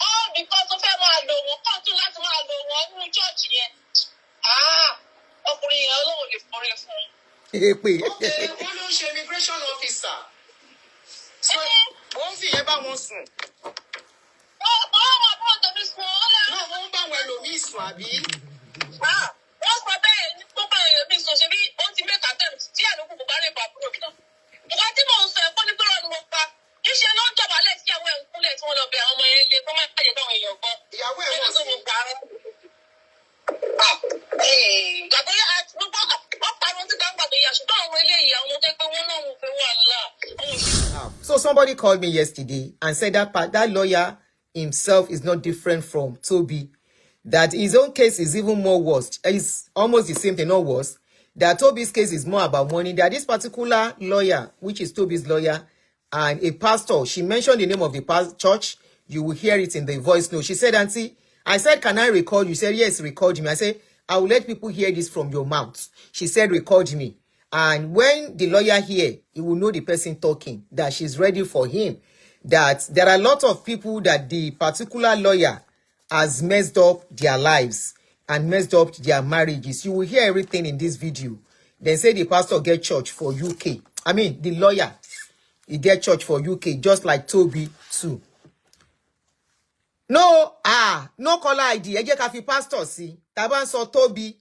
All because of them alone, come to last man alone, one church here. Ọkùnrin yẹn Ọlọ́run lè forí fún. Okay, wọ́n ló ń ṣe immigration officer. So, wọ́n fi yẹn bá wọn sùn. Wọ́n máa bọ́ tẹ̀mí sùn. Náà wọ́n ń bá wọn ẹlòmíì sùn àbí? Wọ́n sọ bẹ́ẹ̀ ní tó bá ẹlòmíì sùn ṣe bí ó ti make attempt tí àlòkù kò bá lè pa àbúrò náà. Ìgbà tí mò ń sọ ẹ̀kọ́ ní pẹ́rọ ni mo pa. Níṣẹ́ ló ń jọ̀bálẹ̀ tí àwọn ẹ̀kúnlẹ̀ tí wọ́n lọ bẹ àwọn ọmọ yẹn lé kó má jẹ́ káwọn èèyàn gbọ́. Ìyàwó ẹ̀ wọ́n sì ń parọ́. So somebody called me yesterday and said that lawyer himself is not different from Tobi. That his own case is even more worse. It's almost the same thing, not worse. That Tobi's case is more about money. That this particular lawyer, which is Tobi's lawyer, and a pastor, she mentioned the name of the church. You will hear it in the voice note. She said, Auntie, I said, can I record you? She said, yes, record me. I said, I will let people hear this from your mouth. She said, record me. And when the lawyer hear, he will know the person talking, that she's ready for him. That there are a lot of people that the particular lawyer has messed up their lives and messed up their marriages. You will hear everything in this video. They say the pastor get church for UK. I mean, the lawyer, he get church for UK, just like Tobi too. No, no caller ID. Ẹ jẹ́ ká fi pastor sí. Tá bá ń sọ Tobi,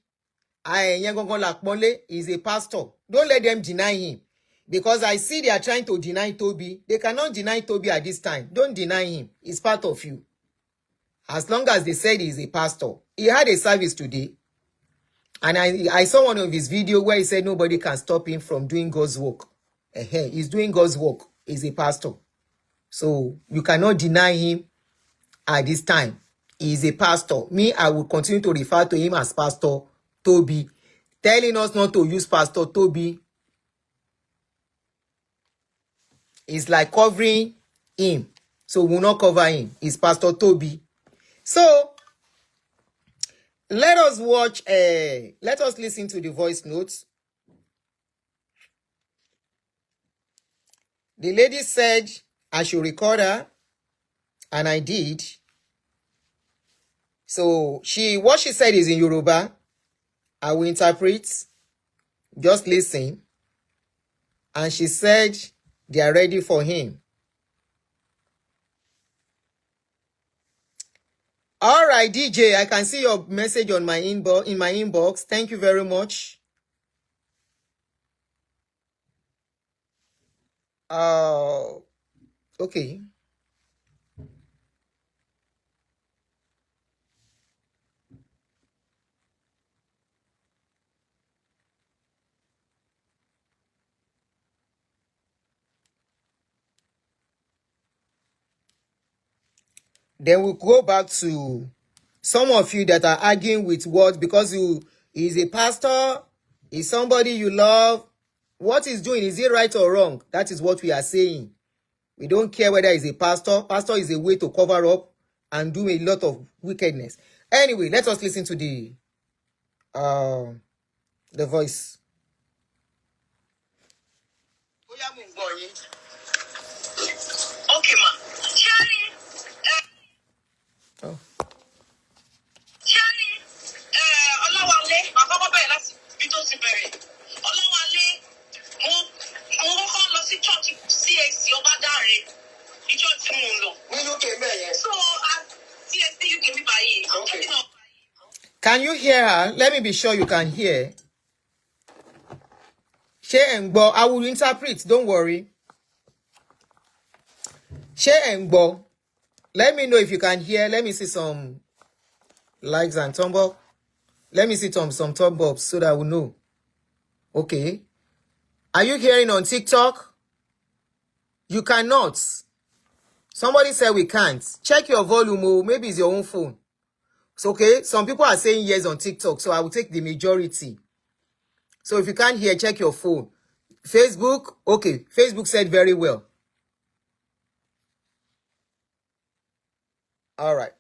ẹ̀yin gangan lápọ́nlé is a pastor. Don't let them deny him. Because I see they are trying to deny Tobi. They cannot deny Tobi at this time. Don't deny him. He's part of you. As long as they said he's a pastor. He had a service today. And I saw one of his videos where he said nobody can stop him from doing God's work. He's doing God's work. He's a pastor. So you cannot deny him at this time. He is a pastor. Me, I will continue to refer to him as Pastor Tobi. Telling us not to use Pastor Tobi is like covering him. So we will not cover him. It's Pastor Tobi. So let us watch, let us listen to the voice notes. The lady said I should record her, and I did. So what she said is in Yoruba. I will interpret. Just listen. And she said they are ready for him. All right, DJ, I can see your message on my inbox. Thank you very much. Okay. Then we'll go back to some of you that are arguing with what, because he's a pastor, he's somebody you love. What he's doing, is it right or wrong? That is what we are saying. We don't care whether he's a pastor. Pastor is a way to cover up and do a lot of wickedness. Anyway, let us listen to the voice. Okay, ma. Oh. Can you hear her? Let me be sure you can hear. I will interpret, don't worry. Let me know if you can hear. Let me see some likes and thumb up. Let me see some thumb ups so that I will know. Okay. Are you hearing on TikTok? You cannot. Somebody said we can't. Check your volume, or maybe it's your own phone. So, okay, some people are saying yes on TikTok, so I will take the majority. So if you can't hear, check your phone. Facebook, okay, Facebook said very well. All right.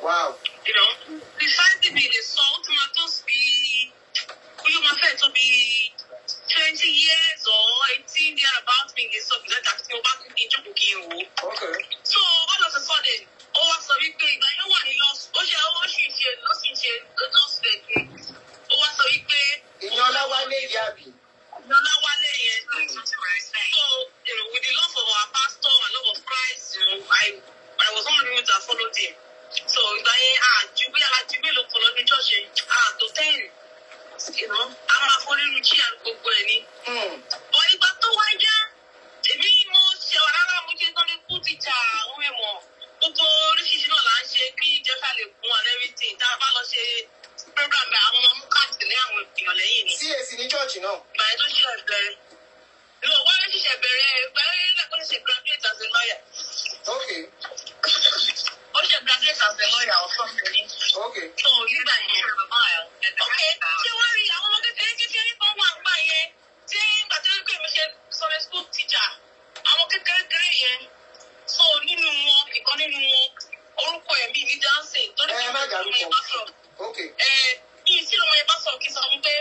Wow. You know, besides being the salt, tomatoes be, you my friend to be 20 years or 18 years about being the salt, that's your back in Japan. Okay. So all of a sudden, so we pay, but no one lost. Oh, lost it. So we pay. So, with the love of our pastor and love of Christ, I was one of the people that followed him. So Jubi look for the church to 10. I'm a foreign Ruchi and Gogweni. But if I do one year, the most Shawana Muki on the Putita, Wemo, Popo, Rishi, and everything. That program, I'm can't the name with your lady. See, it's in the church, But I don't share very. No, why don't you share very not going to say graduate as a lawyer? Okay. Or she graduate as a lawyer or something. Okay. So you guys hear a mile. Okay. So worry, I want to take it from one by a thing, but I don't Sunday school teacher. I want to get grey. So you know, economy, or me dancing. Don't okay. You see my bus of kiss on bye.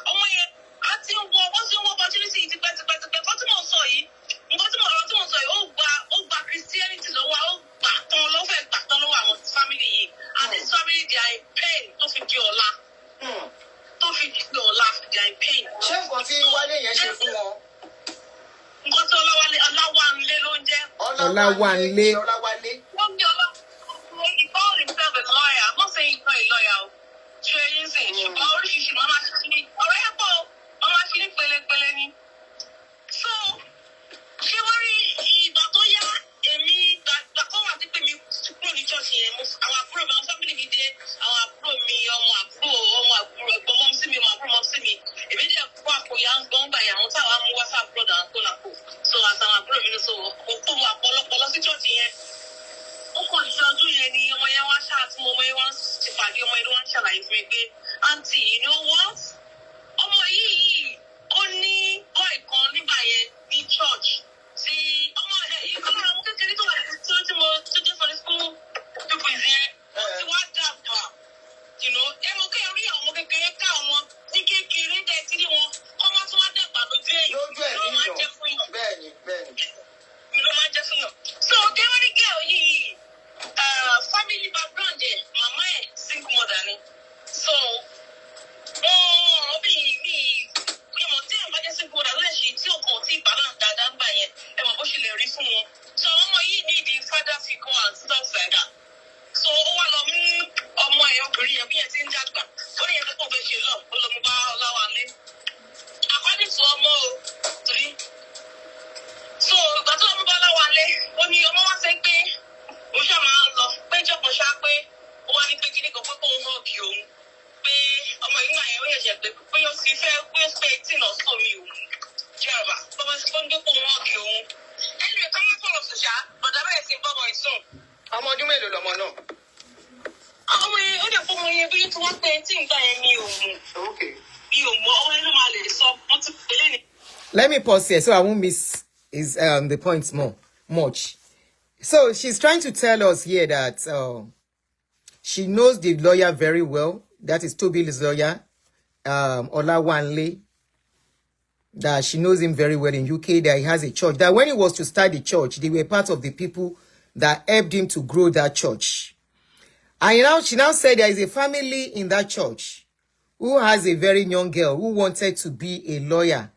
Oh, yeah. I think what's your opportunity to better. Christianity, family, and this family, they are in pain. Don't think you're laugh. Don't think you're laugh, they are in pain. Olawale. He called himself a lawyer. I'm not saying he's not a lawyer. So, she worry Batoya, Emi, that come and take me to the church here. Our program, family me there, our pro me, my mom see me, mom see me. If they are quack for young, gone by your WhatsApp brother and Konaku. So, as our pro, so, Polo church here. Auntie, you know what? Only boy called me by the church. See, you come around to the for the school people is here. What that? You know, so they want to go family background there. Mama single mother. So so need the father figure and stuff like that. So one of me my career be in that back. What you have according to more 3. So that's all about when your mama say Let me pause here so I won't miss the points much. So she's trying to tell us here that she knows the lawyer very well. That is Tobi's lawyer, Olawale. That she knows him very well in UK. That he has a church. That when he was to start the church, they were part of the people that helped him to grow that church. And she now said there is a family in that church who has a very young girl who wanted to be a lawyer.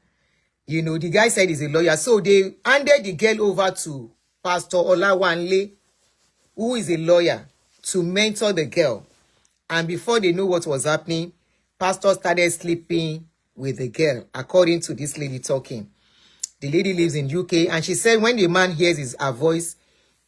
You know, the guy said he's a lawyer. So they handed the girl over to Pastor Olawale, who is a lawyer, to mentor the girl. And before they knew what was happening, Pastor started sleeping with the girl, according to this lady talking. The lady lives in UK, and she said when the man hears her voice,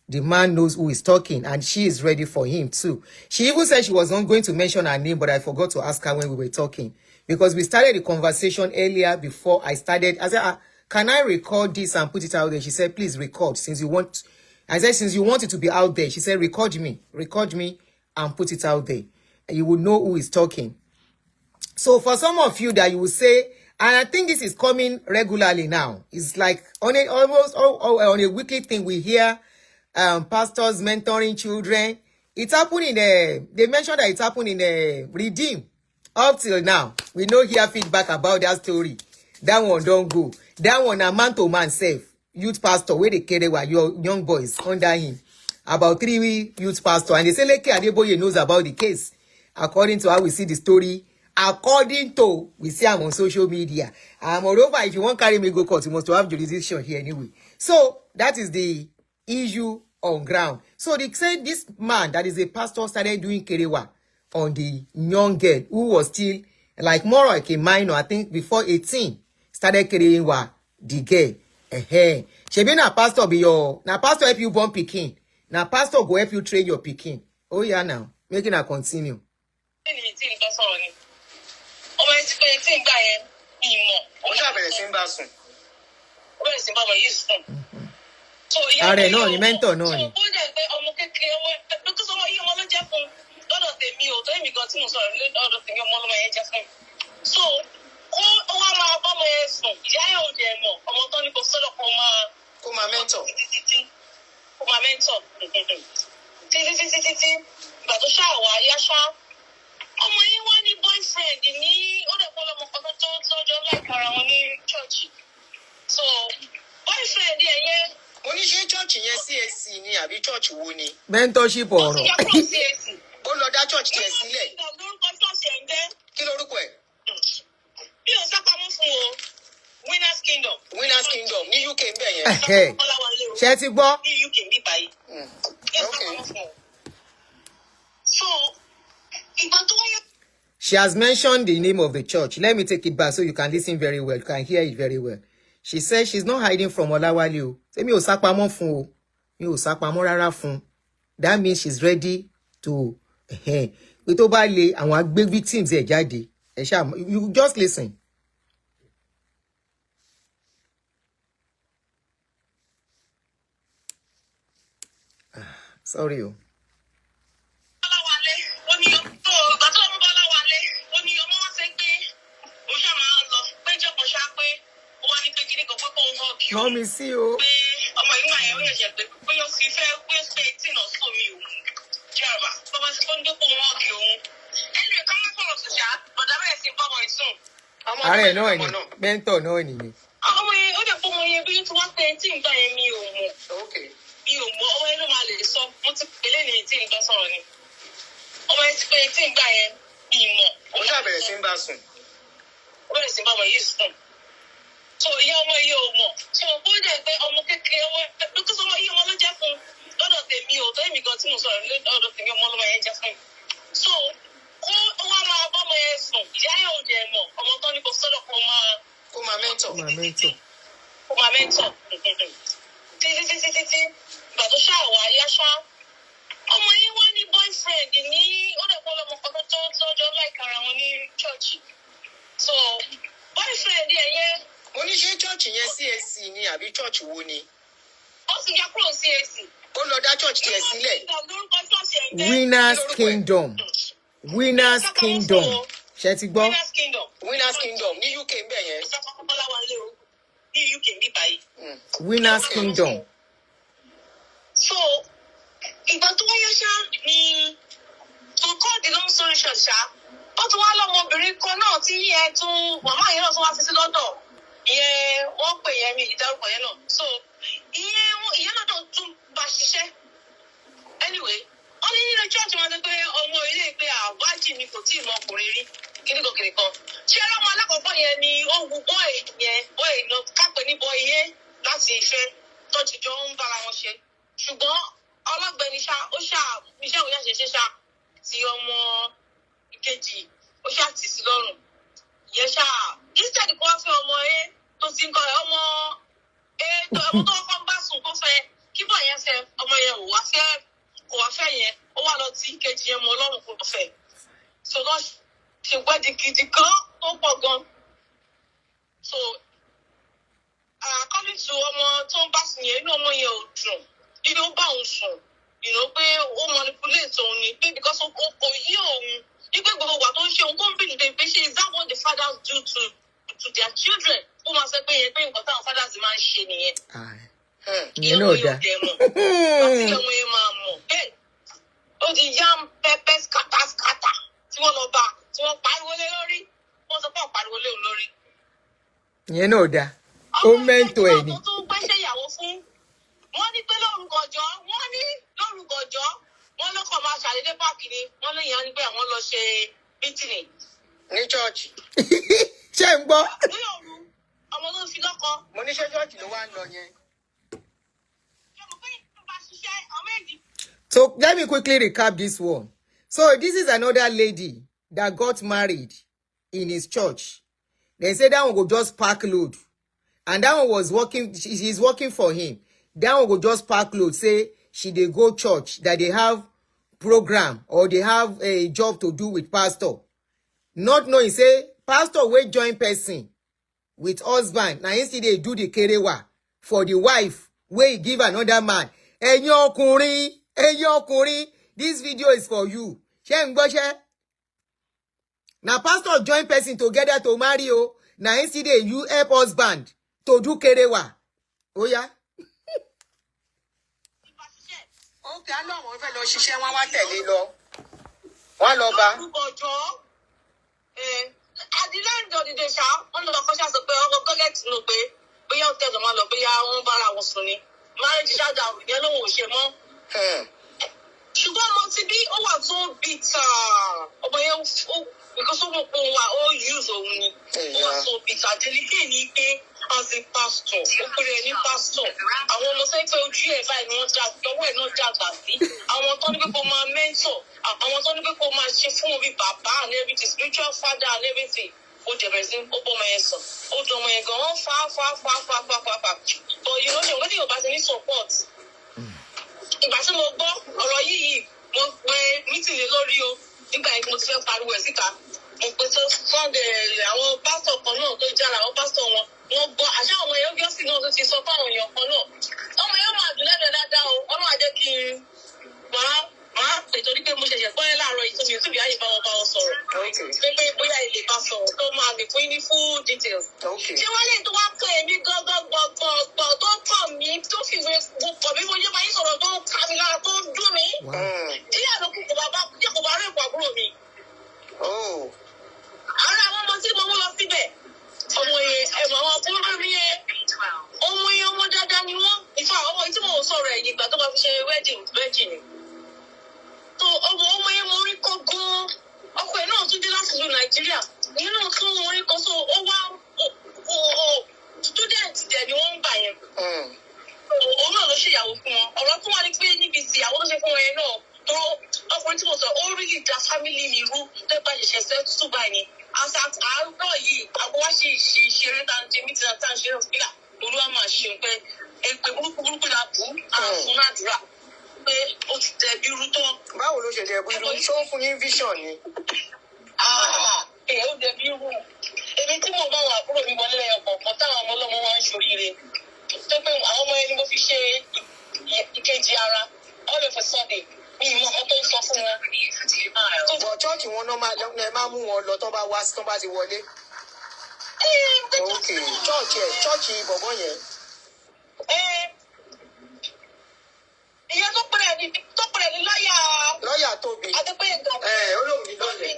the man knows who is talking, and she is ready for him too. She even said she was not going to mention her name, but I forgot to ask her when we were talking. Because we started the conversation earlier before I started. I said, can I record this and put it out there? She said, please record since you want. I said, since you want it to be out there. She said, record me and put it out there. And you will know who is talking. So for some of you that you will say, and I think this is coming regularly now. It's like almost on a weekly thing we hear pastors mentoring children. It happened in they mentioned that it happened in Redeem. Up till now, we no hear feedback about that story. That one don't go. That one a man to man self. Youth pastor, where they carry were your young boys under him. About 3 youth pastor. And they say Leke Adeboye knows about the case. According to how we see the story. According to, we see him on social media. Moreover, if you want to carry me go court, you must have jurisdiction here anyway. So, that is the issue on ground. So, they said this man that is a pastor started doing kerewa on the young girl who was still like more like a minor, I think before 18, started carrying the girl. Shebi na pastor be your, na pastor help you born pikin. Na pastor go help you train your pikin. Oh yeah, now making her continue. Ààrẹ náà ni mentor náà ni. So, ó wá máa bá ọmọ yẹn sùn, ìyá yẹn ò dẹ̀ mọ̀, ọmọ tó ní kò sọ́dọ̀ kó máa mentor. Kó máa mentor. Títí, ìgbà tó ṣáà wá yá ṣá. Ọmọ yẹn wá ní boyfriend ní ó dẹ̀ pọ̀ lọ́mọ kan tó jọ láìpara wọn ní church. So, boyfriend yẹn oníṣẹ́ church yẹn CAC ni àbí church wo ni? Mentorship ọ̀rọ̀. Ó lọ dá church tiẹ̀ sílẹ̀. Kí lorúkọ ẹ̀? Bí o sápamọ́ fún o, Winners Kingdom. Winners Kingdom ní UK ń bẹ̀ yẹn. Ṣé ti gbọ́? Ní UK ń bí báyìí. Bí o sápamọ́ fún o. So, ìgbà tó wáyé. She has mentioned the name of the church. Let me take it back so you can listen very well. You can hear it very well. She says she's not hiding from Olawale o. Say mi ò sápamọ́ fún o. Mi ò sápamọ́ rárá fún. That means she's ready to pé tó bá le àwọn agbé victims ẹ̀ jáde. Ẹ ṣá, you just listen. Sorry o. Mommy, see you. Ààrẹ náà ni mentor náà nìyẹn. Ọmọ yẹn ó dẹ̀ fún ọmọ yẹn bí tí wọ́n pẹ́ tí nǹkan yẹn mi ò mọ̀. Mi ò mọ̀ ọmọ yẹn ló máa lè sọ mo ti pèlè ní tí nǹkan sọ̀rọ̀ ni. Ọmọ yẹn ti pè tí nǹkan yẹn mi mọ̀. Ó ṣàbẹ̀rẹ̀ sí ń bá sùn. Ó bẹ̀rẹ̀ sí ń bá ọmọ yìí sùn. So ìyá ọmọ yìí ò mọ̀. So ó dẹ̀ pé ọmọ kékeré ọmọ because ọmọ yìí ọmọ ló jẹ́ fún lọ́dọ̀ tèmi ò tó èmi gan tí mo sọ̀rọ̀ lọ́dọ̀ tèmi ọmọ ló máa yẹn jẹ́ fún. So ó wá máa bá ọmọ yẹn sùn ìyá yẹn ò dẹ̀ mọ̀ ọmọ tó ní kò sọ́dọ̀ kó máa mentor. Kó máa mentor. Títí ìgbà tó ṣáà wá yá ṣá. Ọmọ yẹn wá ní boyfriend ní ó dẹ̀ pọ̀ lọ́mọ kan tó jọ láìkara wọn ní church. So boyfriend yẹn. Oníṣẹ́ church yẹn CAC ni àbí church wo ni? Ó sì yá kúrò CAC. Ó lọ dá church tiẹ̀ sílẹ̀. Winners Kingdom. Winners Kingdom. Ṣé ti gbọ́? Winners Kingdom. Winners Kingdom ní UK ń bẹ̀ yẹn. Ní UK ń bí báyìí. Winners Kingdom. So ìgbà tó wáyé ṣá ni to cut the long story short ṣá. Ó tún wá lọ́mọbìnrin kan náà tí yẹn tún màmá yẹn náà tún wá fi sí lọ́dọ̀. Ìyẹn wọ́n pè yẹn mi ìdárúkọ yẹn náà. So ìyẹn náà tún bá ṣiṣẹ́. Anyway, ó ní nínú church máa ń pé ọmọ ilé pé àwájì mi kò tí ì mọ ọkùnrin rí kíníkan. Ṣé ọmọ alákọ̀ọ́kọ́ yẹn ni ó wu bọ́ọ̀ náà kápẹ́ ní bọ́ọ̀ yé láti ìfẹ́ tọ́jú jọ ń bára wọn ṣe. Ṣùgbọ́n ọlọ́gbẹ́ni ṣá ó ṣá iṣẹ́ òun ṣe ṣá ti ọmọ ìkejì ó ṣá tì sí lọ́rùn. Ìyẹn ṣá instead kó wá fẹ́ ọmọ ẹ tó ti ń kọ́ ẹ ọmọ tó kọ́ ń bá sùn kó fẹ́ kí bọ̀ yẹn fẹ́ ọmọ yẹn kò wá fẹ́ yẹn ó wà lọ tí ìkejì yẹn mọ ọlọ́run kò fẹ́. So lọ́ ṣe gbẹ́dì gidi gan tó pọ̀ gan. So according to ọmọ tó ń bá sùn yẹn inú ọmọ yẹn ò dùn inú ó bá òun sùn pé ó manipulate òun ni pé because kò yí òun wípé gbogbo wà tó ń ṣe òun kó ń bìnú pé ṣe is that what the fathers do to their children ó máa sọ pé yẹn pé nǹkan táwọn fathers máa ń ṣe nìyẹn. Ìyẹn náà dá. Àti ọmọ yẹn máa mọ̀ bẹ́ẹ̀ ó di yam pepper scatter tí wọ́n lọ bá tí wọ́n pariwo lé lórí wọ́n sọ pé wọ́n pariwo lé lórí. ìyẹn náà dáa ó mẹ́ńtò ẹ̀ ni. ọmọ tó gbéṣẹ́ ìyàwó fún wọ́n ní pé lórúkọjọ́ wọ́n lọ́kọ̀ máa ṣàdédé páàkì ni wọ́n ní ìyẹn ní pé àwọn lọ ṣe mítìnì ní chọ́ọ̀chì. ṣé ń gbọ́. ní òru ọmọ ló ń fi lọ́kọ. mo ní ṣé chọ́ọ̀chì ló wá ń lọ yẹn. So let me quickly recap this one. So this is another lady that got married in his church. They say that one go just pack load. And that one was working, she's working for him. That one go just pack load. Say she dey go church, that they have program or they have a job to do with pastor. Not knowing, say, pastor will join person with husband. Now instead they do the kerewa for the wife, where he give another man. Ẹ̀yin ọkùnrin, this video is for you. Ṣé ń gbọ́ ṣé? Now pastor join person together to marry o. Now instead you help husband to do kerewa. Oh yeah. Okay, I know wọ́n fẹ́ lọ ṣiṣẹ́ wọn wá tẹ̀lé lọ. Wọ́n lọ bá. At the end of the day, ṣá, wọ́n lọ kọ́ṣà sọ pé ọkọ̀ kọ́lẹ́tì ló pé bóyá ó tẹ̀sán máa lọ bóyá wọ́n bára wọn sùn ni. Marriage ṣáàjà ìyẹn ló ń ṣe mọ́. Ṣùgbọ́n ọmọ ti bí ó wà tó bitter. Ọmọ yẹn because ó mọ̀ pé òun wà ó use òun ni. Ó wà tó bitter. Délíkè ní pé as a pastor, ó pèrè ní pastor. Àwọn ọmọ sẹ́yìn pé ojú ẹ̀ báyìí ni wọ́n já ọwọ́ ẹ̀ náà dàgbà sí. Àwọn tó ní pé kó máa mentor. Àwọn tó ní pé kó máa ṣe fún omi bàbá and everything, spiritual father and everything. Ó jẹ̀bẹ̀ sí ó bọ́ ọmọ yẹn sàn. Ó dùn ọmọ yẹn gan. Wọ́n fa. But you know, wọ́n ní Yorùbá ti ní support. Ìgbà tí mo gbọ́ ọ̀rọ̀ yìí mo pe mítìnì lórí o nígbà yẹn mo ti fẹ́ pariwo ẹ̀ síta mo pe tó Sunday àwọn pásítọ̀ kan náà tó jára àwọn pásítọ̀ wọn gbọ́ àṣà ọmọ yẹn ó gbọ́sí náà tó ti sọ fáwọn èèyàn kan náà ọmọ yẹn máa dùn lẹ́nu dáadáa o ọlọ́run á jẹ́ kí n máa pè torí pé mo ṣẹ̀ṣẹ̀ gbọ́ ẹ láàárọ̀ yìí tó mi ò tún bí ayé bá wọn sọ̀rọ̀ pé bóyá ilé bá sọ̀rọ̀ tó máa lè fún ní full details. Ṣé wọ́n lè tó wá pé èmi gbọ́gbọ́gbọ́gbọ́ tó kàn mí tó fi wé pọ̀ bí mo yẹ máa ń sọ̀rọ̀ tó ká mi lára tó dùn mí. Díẹ̀ ló kù kò bá rí ìpò àbúrò mi. Àwọn ọmọ tí mo mú lọ síbẹ̀ ọmọ yẹn ẹ̀mọ̀ àwọn àbúrò mi yẹn ọmọ dáadáa ni wọ́n ìfà ọmọ tí mo sọ̀rọ̀ ẹ̀yìn ìgbà tó bá fi ṣe wedding ni. So ọmọ yẹn mo rí kọ́ gan-an ọkọ ẹ̀ náà tún dé láti ìlú Nàìjíríà ìyẹn náà tún mo rí kọ́ so ó wá student dẹ̀ ni wọ́n ń gbà yẹn. Òun náà ló ṣe ìyàwó fún wọn ọ̀rọ̀ tó wà ní pé níbi tí ìyàwó tó ṣe fún wọn yẹn náà tó ọkùnrin tí mo sọ ó rí ìdá family mi rú tó bá ṣẹ̀ṣẹ̀ ṣẹ́ tútù báyìí àṣà àárọ̀ yìí àbúwá ṣe ìṣeré tá ń ṣe mí ti náà tá ń ṣe òfìlà olúwa máa ṣe pé èpè burúkú la bù àfún àdúrà pé ó ti tẹ bí irú tán. Báwo ló ṣe dẹ bí irú ṣó ń fún ní vision ni. Ó dẹ bí irú èmi tí mo bá wà àbúrò mi wọlé lẹ́yìn ọ̀kọ̀ọ̀kan táwọn ọmọ ọlọ́mọ wá ń ṣoríire tó pé àwọn ọmọ ẹni mo fi ṣe ìkejì ara all of a sudden mi ìmọ̀ ọmọ tó ń sọ fún wọn. Bọ̀ chọ́ọ̀chì wọn náà máa mú wọn lọ tó bá wá tó bá ti wọlé. Ok chọ́ọ̀chì bọ̀bọ̀ yẹn. Ìyẹn tó pẹ̀lẹ́ ní lọ́ọ̀yà Tobi. Adépẹ́yẹ gan. Olóògùn ní lọ́ọ̀yà.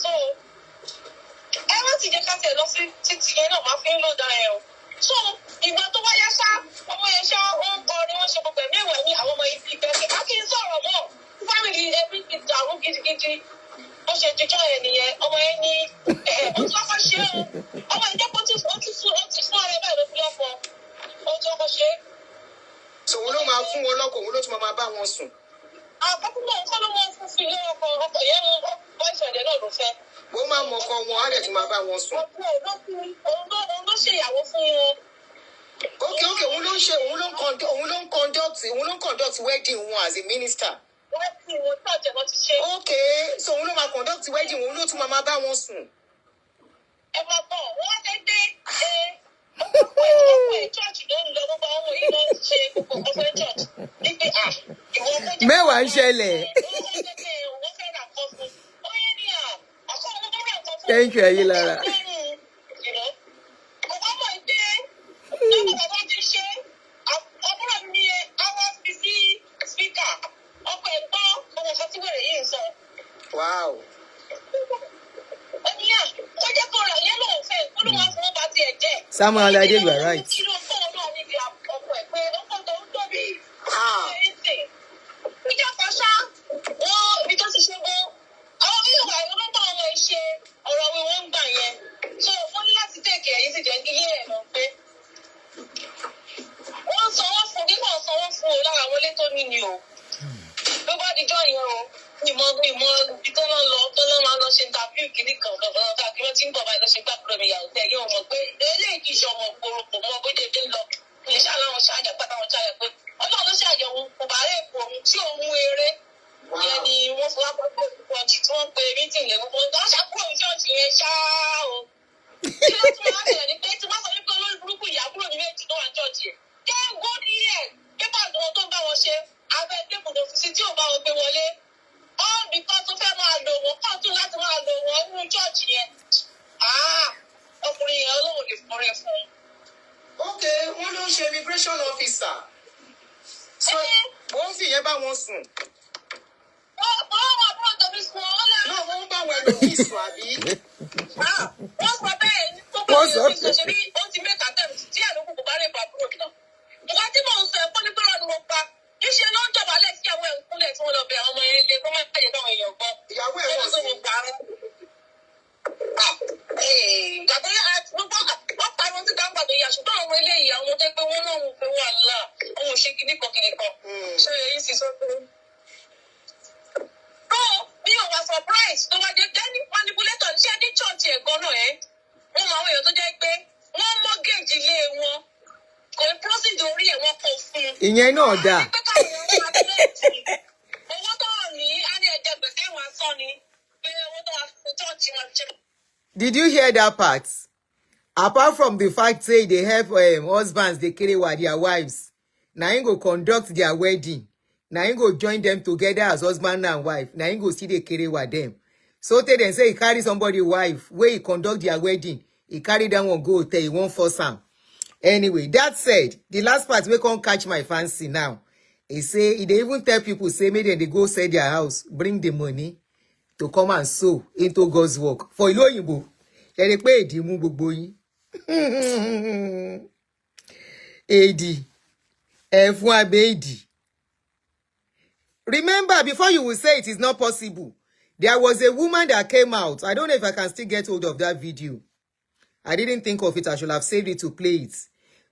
So ẹ má ti jẹ́ ká tẹ̀ lọ sí títì yẹn náà máa fi ń lọ́ọ̀dà ẹ̀ o. So ìgbà tó wáyá ṣá ọmọ yẹn ṣá ó ń kọ ni wọ́n ṣe gbogbo ẹ̀mí ìwẹ̀ ní àwọn ọmọ yìí fi bẹ́ẹ̀ ká kí n sọ̀rọ̀ mọ́ fámìlì ẹbí ti dàrú gidigidi ó ṣe jíjọ́ ẹ̀ nìyẹn ọmọ yẹn ní ó tún ọkọ̀ ṣe o ọmọ yẹn jẹ́ pé ó ti fún ọ̀rẹ́ báyìí ló fi lọ́kọ̀ ó tún ọkọ̀ ṣe. Sòwò ló máa fún wọn lọ́kọ̀ òun ló tún máa bá wọn sùn. Àkọ́kọ́ náà kọ́ ló máa fún fi ilé ọkọ̀ yẹn mú bọ́ìsọ̀dẹ̀ náà ló fẹ́. Ó máa mọ ọkọ wọn á dẹ̀ tún máa bá wọn sùn. Òun ló ṣe ìyàwó fún wọn. Okay, òun ló ń conduct wedding wọn as a minister. Wedding wọn tí àjẹmọ́ ti ṣe. Okay, so òun ló máa conduct wedding wọn, òun ló tún máa bá wọn sùn. Ẹ máa bọ̀, wọ́n ṣe dé ọkọ̀ church ló ń lọ gbogbo àwọn yìí ló ń ṣe gbogbo ọ̀fẹ́ church. Mẹ́wàá ń ṣẹlẹ̀. Thank you, Ayilara. Wow. Samuel Alade, you are right. Okay, wọ́n ló ń ṣe immigration officer. So, wọ́n fi yẹn bá wọn sùn. No, wọ́n bá wọn ẹlòmíì sùn àbí? Wọ́n sọ pé. Ìyàwó ẹ̀ wọ̀ sí. Ìyẹn náà dà. Did you hear that part? Apart from the fact say they help husbands they carry with their wives, now you go conduct their wedding. Now you go join them together as husband and wife. Now you go see they carry with them. So they then say he carry somebody wife where he conduct their wedding. He carry that one go tell he won't force am. Anyway, that said, the last part we can't catch my fancy now. He say they even tell people say maybe they go sell their house, bring the money to come and sow into God's work. For Iloyinbo, they pay the mu gbogbo yin. Edi, F1 baby. Remember, before you will say it is not possible, there was a woman that came out. I don't know if I can still get hold of that video. I didn't think of it. I should have saved it to play it.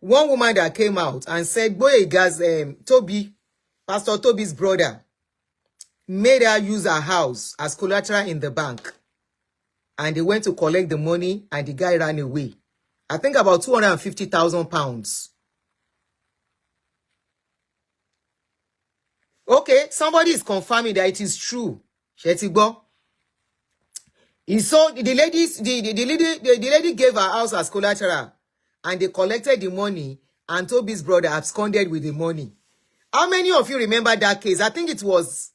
One woman that came out and said, boy, guys, Tobi, Pastor Tobi's brother, made her use her house as collateral in the bank. And they went to collect the money and the guy ran away. I think about 250,000 pounds. Okay, somebody is confirming that it is true. Shetigbo. So the lady gave her house as collateral and they collected the money and Tobi's brother absconded with the money. How many of you remember that case? I think it was,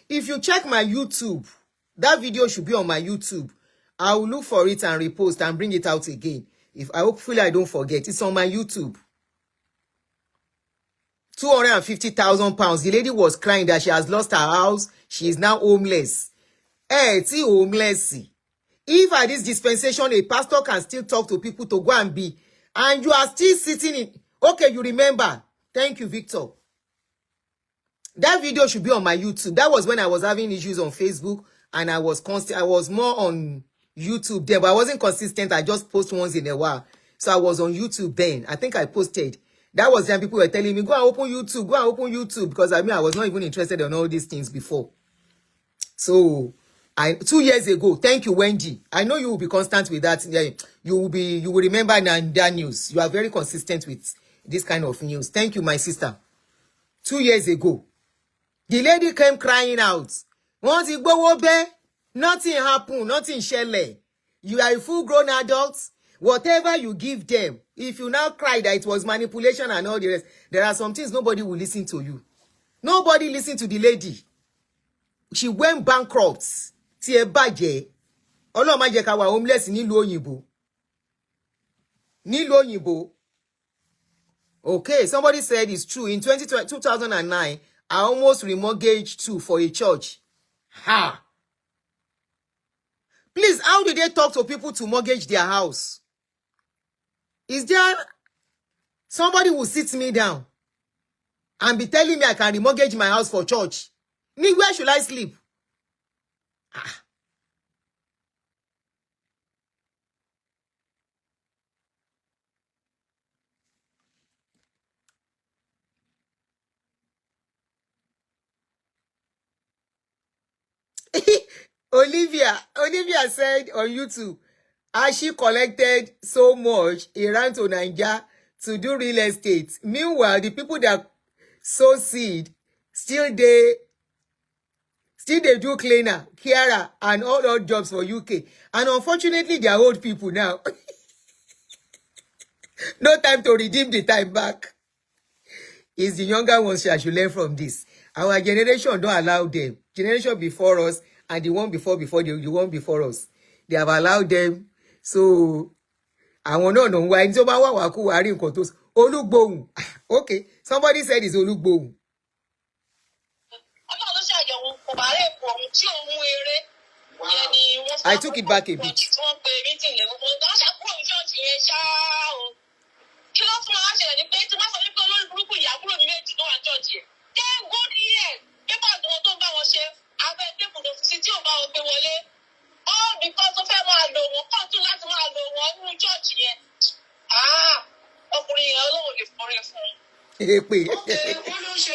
if you check my YouTube, that video should be on my YouTube. I will look for it and repost and bring it out again. Hopefully I don't forget. It's on my YouTube. 250,000 pounds. The lady was crying that she has lost her house. She is now homeless. Homeless. If at this dispensation, a pastor can still talk to people to go and be, and you are still sitting in, okay, you remember. Thank you, Victor. That video should be on my YouTube. That was when I was having issues on Facebook, and I was more on YouTube then, but I wasn't consistent. I just post once in a while. So I was on YouTube then. I think I posted. That was when people were telling me, go and open YouTube, because I was not even interested in all these things before. So 2 years ago, thank you, Wendy. I know you will be constant with that. You will remember that news. You are very consistent with this kind of news. Thank you, my sister. 2 years ago, the lady came crying out. Once you go over, nothing happened, nothing shele. You are a full-grown adult. Whatever you give them, if you now cry that it was manipulation and all the rest, there are some things nobody will listen to you. Nobody listened to the lady. She went bankrupt. Ti e baje. Ọlọ́run má jẹ́ ká wà homeless nílùú òyìnbó. Nílùú òyìnbó. Okay, somebody said it's true. In 2009, I almost remortgaged too for a church. Ha! Please, how do they talk to people to mortgage their house? Is there somebody who sits me down and be telling me I can remortgage my house for church? Me, where should I sleep? Olivia said on YouTube, as she collected so much, he ran to Nigeria to do real estate. Meanwhile, the people that sow seed still they do cleaner, carer, and all odd jobs for UK. And unfortunately, they are old people now. No time to redeem the time back. It's the younger ones I should learn from this. Our generation don't allow them. Generation before us and the one before the one before us. They have allowed them. So, I want to know why. Okay, somebody said it's Olugbohun. I took it back a bit.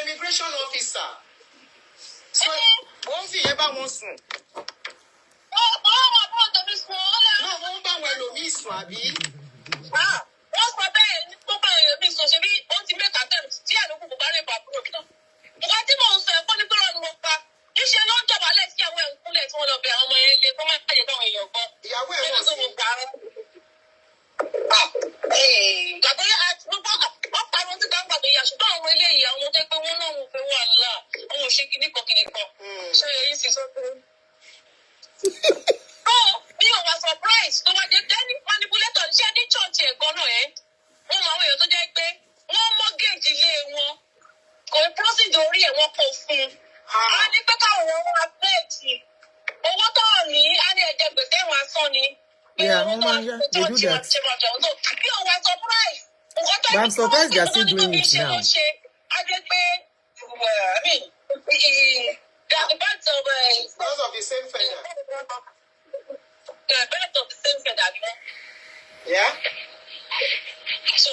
Immigration officer. So, wọ́n fi yẹn bá wọn sùn. No, wọ́n bá wọn ẹlòmíì sùn àbí? Wọ́n sọ bẹ́ẹ̀ ní tó bá ẹlòmíì sùn ṣe bí ó ti mẹ́ta tẹ̀ tí àdókù kò bá lè pa àbúrò náà. Ìgbà tí mò ń sọ ẹ̀kọ́ ní pẹ́rọ ni mo pa. Níṣẹ́ ló ń jọba lẹ́sí ìyàwó ẹ̀ ń kúnlẹ̀ tí wọ́n lọ bẹ àwọn ọmọ yẹn lé kó má bàjẹ́ káwọn èèyàn gbọ́. Ìyàwó ẹ̀ wọ́n sí. Gbàgbé wọ́n parọ́ tí gbàgbà tó yà ṣùgbọ́n àwọn eléyìí àwọn tó pé wọ́n náà wò pé wà láà àwọn òṣè kìnnìkan. Ṣé èyí sì sọ pé. Bí o wà surprise tó wá dé dání manipulator ṣé ní church ẹ̀gbọ́n náà ẹ̀ wọ́n mọ àwọn èèyàn tó jẹ́ pé wọ́n mortgage ilé wọn kò proceed orí ẹ̀ wọ́n kò fún un. A ní pé káwọn wọn wá pẹ́ẹ̀tì owó tó ní á ní ẹ̀jẹ̀ gbèsè wọn asán ni. Yeah, they do that. But I'm surprised they're still doing it now. Because of the same feather. Yeah, birds of the same feather. Yeah. So,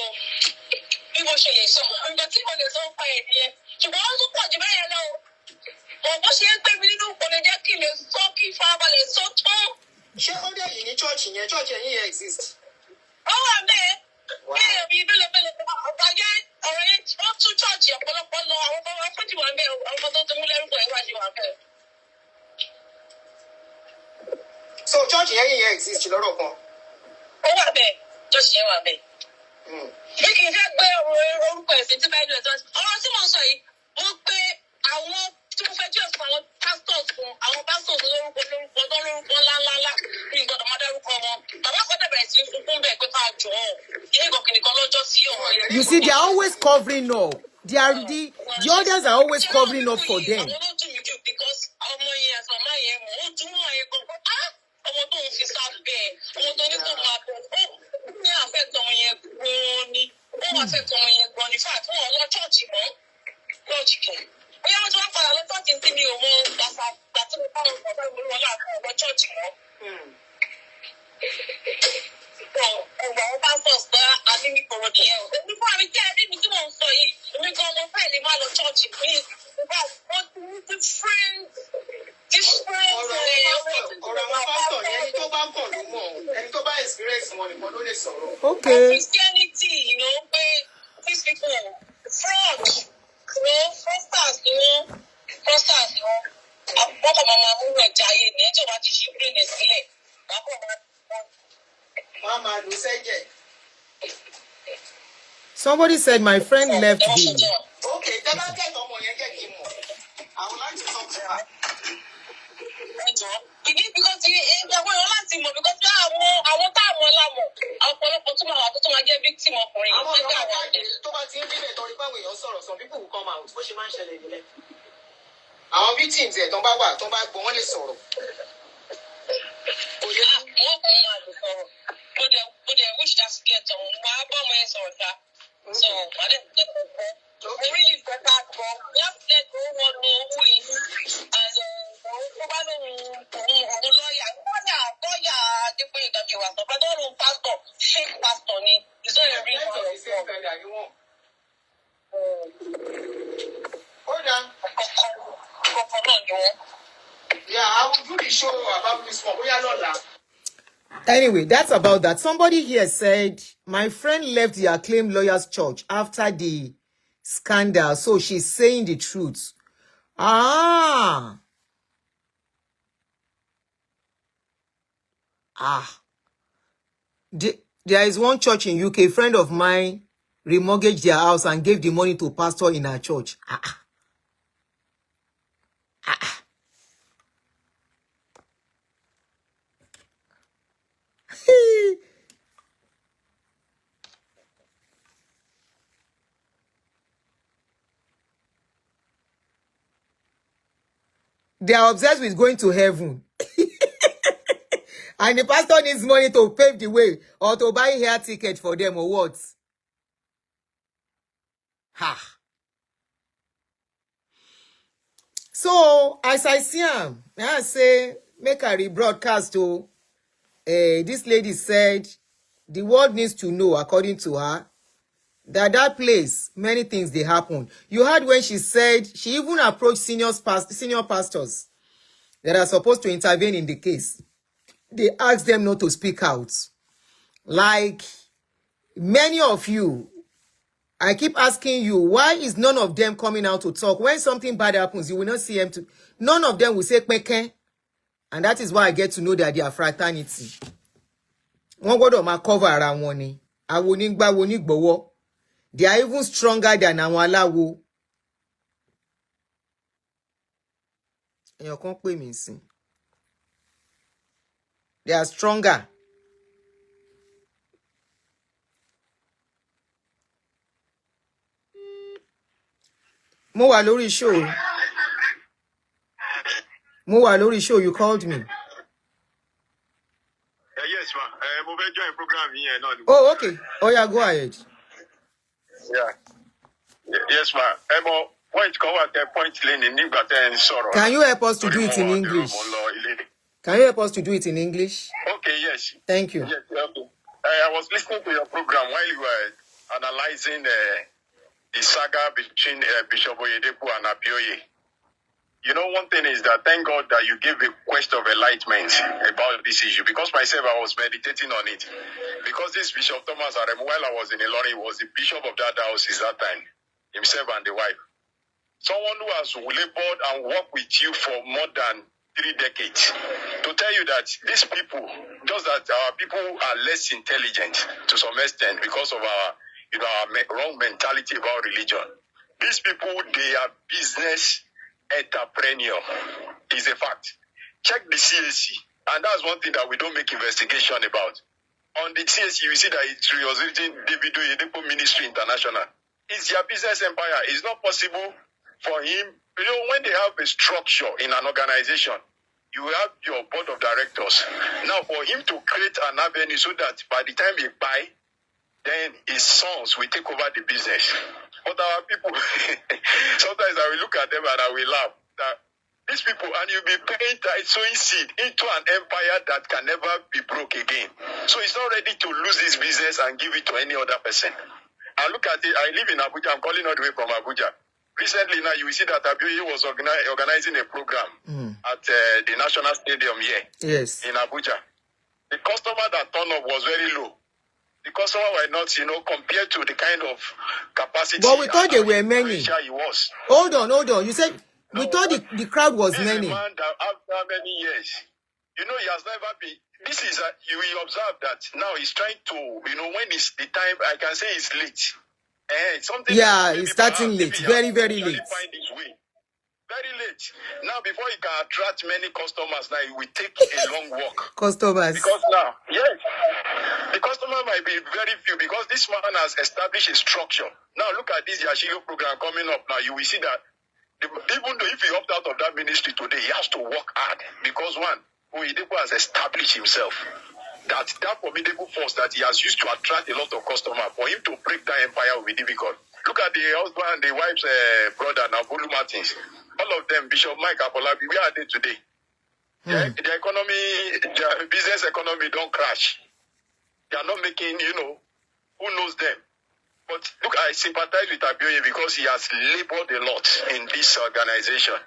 people should so I'm not even the same fire here. So, what was the point of now? What she has been doing for the jacket is so key for so tall. Ṣé ó dé yìí ní church yẹn exist? Àmín. Yeah, bí bẹ́lẹ̀ ọ̀gbàjẹ́ ọ̀rọ̀ yẹn wọ́n tún church ọ̀pọ̀lọpọ̀ lọ àwọn ọmọ afọ́jú wà ń bẹ̀ àwọn tó mú lẹ́rú pọ̀ ìwádìí wà ń bẹ̀. So church yẹn exist lọ́rọ̀ kan? Ó wà bẹ́ẹ̀, church yẹn wà bẹ́ẹ̀. Bí kì í fẹ́ gbé orúkọ ẹ̀sìn tí báyìí lọ ẹ̀sìn ọ̀rọ̀ tí mo sọ yìí, mo pe àwọn tí mo fẹ́ jẹ́ ọ̀sán àwọn pastors fún àwọn pastors lórúkọ ńláńlá ní ìgbọ́dọ̀ máa dárúkọ wọn. Bàbá kan dẹ̀ bẹ̀rẹ̀ sí fún bẹ́ẹ̀ pé ká jọ ọ́ kìnìkan lọ́jọ́ sí ọ̀rọ̀. You see, they are always covering up. The others are always covering up for them. Àwọn ló dùn mí jù because ọmọ yẹn àti màmá yẹn mọ̀ ó dùn mọ́ ẹ̀ gan-an. Ọmọ tó ń fi sá bẹ́ẹ̀ ọmọ tó ní kó máa bọ̀ ó ní àfẹ́tọ̀ ọmọ yẹn gan-an ni. Ó wà àfẹ́tọ̀ ọmọ yẹn gan-an ní fact wọ́n lọ chọ́ọ̀chì mọ́ chọ́ọ̀chì kẹ̀. Bóyá wọ́n ti wá padà lọ chọ́ọ̀chì sí mi ò mọ gbàtí mo bá wọn sọ̀rọ̀ ìwé wọn láàbọ̀ ọ̀gbọ́n chọ́ọ̀chì mọ́. Ọ̀gbà wọn bá sọ̀ pé a ní ní kòrò nìyẹn o. Èmi fún àmì jẹ́ ẹbí mi tí mò ń sọ yìí. Èmi gan ọmọ fẹ́ lè má lọ chọ́ọ̀chì fún yìí. Wọ́n ti ní different. Ọ̀rọ̀ àwọn pásítọ̀ yẹn ẹni tó bá kàn ló mọ̀ ẹni tó bá experience wọn nìkan ló lè sọ̀rọ̀. Okay. Christianity, pé these people fraud, fraudsters ni wọ́n. Wọ́n kọ̀ máa mú ẹja ayé ni ẹjọ́ wa ti ṣí brain ẹ̀ sílẹ̀. Wọ́n máa lò sẹ́jẹ̀. Somebody said my friend left me. Okay, tẹ́lá kẹ́kọ̀ọ́ ọmọ yẹn jẹ́ kí n mọ̀. I would like to talk to her. Ìdí because ìjọba yẹn láti mọ̀ because àwọn tá àwọn lámọ̀ ọ̀pọ̀lọpọ̀ tó máa wà tó máa jẹ́ victim ọkùnrin. Àwọn ọ̀rọ̀ jáde tó bá ti ń bílẹ̀ torí báwo èèyàn sọ̀rọ̀ some people will come out bó ṣe máa ń ṣẹlẹ̀ nílẹ̀. Àwọn victims ẹ̀ tó bá wà tó bá gbọ́ wọ́n lè sọ̀rọ̀. Kò wish that get on my moments or that. So I didn't get the phone. We really got that phone. Just let go one know who is and the lawyer, different that you are. But I don't know pastor, fake pastor, it's not a real one. Hold on. Yeah, I will do the show about this one. We are not. Anyway, that's about that. Somebody here said, my friend left the acclaimed lawyer's church after the scandal, so she's saying the truth. Ah. There is one church in UK, a friend of mine remortgaged their house and gave the money to pastor in her church. They are obsessed with going to heaven. And the pastor needs money to pave the way or to buy hair ticket for them or what? So, as I see him, I say, make a rebroadcast to this lady said the world needs to know, according to her, that place, many things they happen. You heard when she said she even approached senior pastors that are supposed to intervene in the case. They asked them not to speak out. Like many of you, I keep asking you, why is none of them coming out to talk? When something bad happens, you will not see them. None of them will say, Peke. And that is why I get to know that they are fraternity. One word of my cover around one. They are even stronger than Awalawo. You can't pay me. They are stronger. Mo wà lórí show. You called me. Yes, ma. Mo fẹ́ join program here now. Oh, okay. Oh, yeah, go ahead. Yeah. Yes, ma. Point Can you help us to do it in English? Can you help us to do it in English? Okay, yes. Thank you. Yes, okay. I was listening to your program while you were analyzing the saga between Bishop Oyedepo and Abioye. You know, one thing is that thank God that you gave a quest of enlightenment about this issue, because myself, I was meditating on it. Because this Bishop Thomas Aremu, while I was in Ilorin, was the bishop of that house at that time, himself and the wife. Someone who has labored and worked with you for more than 3 decades. To tell you that these people, just that our people are less intelligent to some extent because of our wrong mentality about religion. These people, they are business entrepreneur is a fact. Check the CAC, and that's one thing that we don't make investigation about. On the CAC, you see that it was written David Oyedepo Ministry International. It's their business empire. It's not possible for him. You know, when they have a structure in an organization, you have your board of directors. Now, for him to create an avenue so that by the time he buy, then his sons will take over the business. But our people, sometimes I will look at them and I will laugh. That these people, and you'll be paying sowing seed into an empire that can never be broke again. So it's not ready to lose this business and give it to any other person. And look at it, I live in Abuja, I'm calling all the way from Abuja. Recently now, you will see that Abioye was organizing a program at the National Stadium here in Abuja. The customer that turned up was very low. The customer were not, compared to the kind of capacity. But we thought there were many. He was. Hold on. You said we thought the crowd was many. A man that after many years, he has never been. This is you will observe that now he's trying to, when it's the time, I can say it's late. Something. Yeah, it's starting late. Very, very late. Find his way. Very late. Now, before he can attract many customers, now he will take a long walk. Customers. Because now, yes, the customer might be very few because this man has established a structure. Now, look at this Yashilo program coming up now. You will see that even though if he opt out of that ministry today, he has to work hard. Because one, Oyedepo has established himself. That formidable force that he has used to attract a lot of customers, for him to break that empire will be difficult. Look at the husband and the wife's brother now, Bolu Martins. All of them, Bishop Mike Apolabi, where are they today? The economy, the business economy don't crash. They are not making, who knows them? But look, I sympathize with Abioye because he has labored a lot in this organization.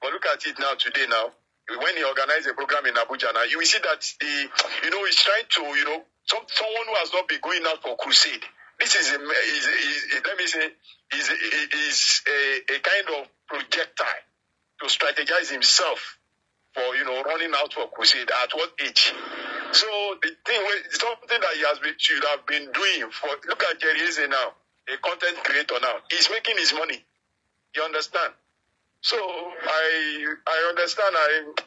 But look at it now, today now. When he organized a program in Abuja now, you will see that he's trying to, someone who has not been going out for crusade. This is let me say, is a kind of projectile to strategize himself for, running out for crusade. At what age? So the thing, something that should have been doing for, look at Jerry Eze now, a content creator now. He's making his money. You understand? So I understand.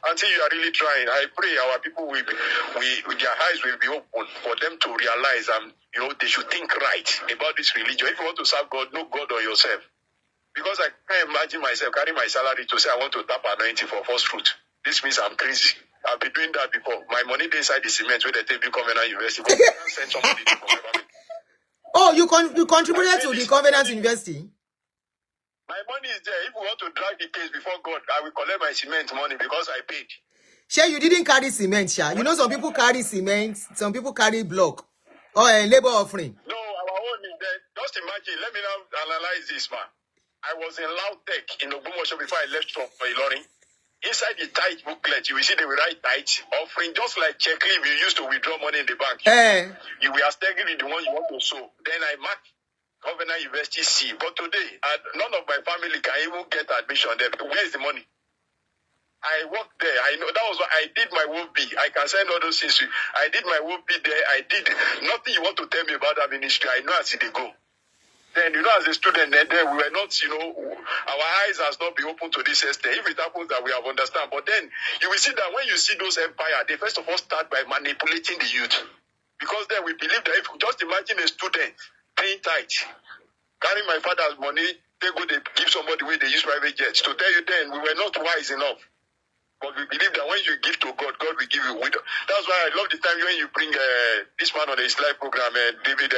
Until you are really trying, I pray our people will their eyes will be open for them to realize they should think right about this religion. If you want to serve God, know God or yourself. Because I can't imagine myself carrying my salary to say I want to tap anointing for first fruit. This means I'm crazy. I've been doing that before. My money inside the cement where they take the Covenant University. But I can't send somebody to Covenant. Oh, you contributed to the Covenant University? My money is there. If we want to drag the case before God, I will collect my cement money because I paid. Sure, you didn't carry cement, Sha. You know some people carry cement, some people carry block or a labor offering. No, our own is there. Just imagine. Let me now analyze this, man. I was in Lautech in Ogbomoso before I left from Ilorin. Inside the tithe booklet, you will see they will write tithe offering, just like check leave you used to withdraw money in the bank. You will aesthetically the one you want to sow. Then I mark Covenant University C. But today, none of my family can even get admission there. Where is the money? I worked there. I know that was what I did my WOB. I can send all those things. I did my WOB there. I did nothing you want to tell me about that ministry. I know as they go. Then, as a student, then we were not, our eyes has not been open to this extent. If it happens that we have understand. But then you will see that when you see those empires, they first of all start by manipulating the youth. Because then we believe that if just imagine a student paying tithe, carrying my father's money, they give somebody where they use private jets. To tell you then, we were not wise enough. But we believe that when you give to God, God will give you wisdom. That's why I love the time when you bring this man on his live program, David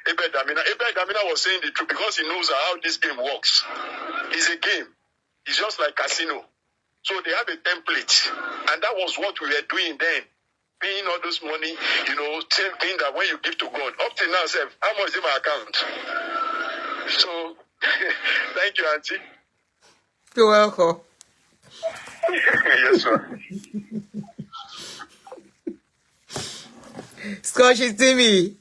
Pepepeere Asiri Nipa. Pepepeere Asiri Nipa was saying the truth because he knows how this game works. It's a game. It's just like casino. So they have a template. And that was what we were doing then. Paying all this money, same thing that when you give to God. Up to now, Seth, how much is in my account? So, thank you, Auntie. You're welcome. Yes, sir. Scotchy Timmy,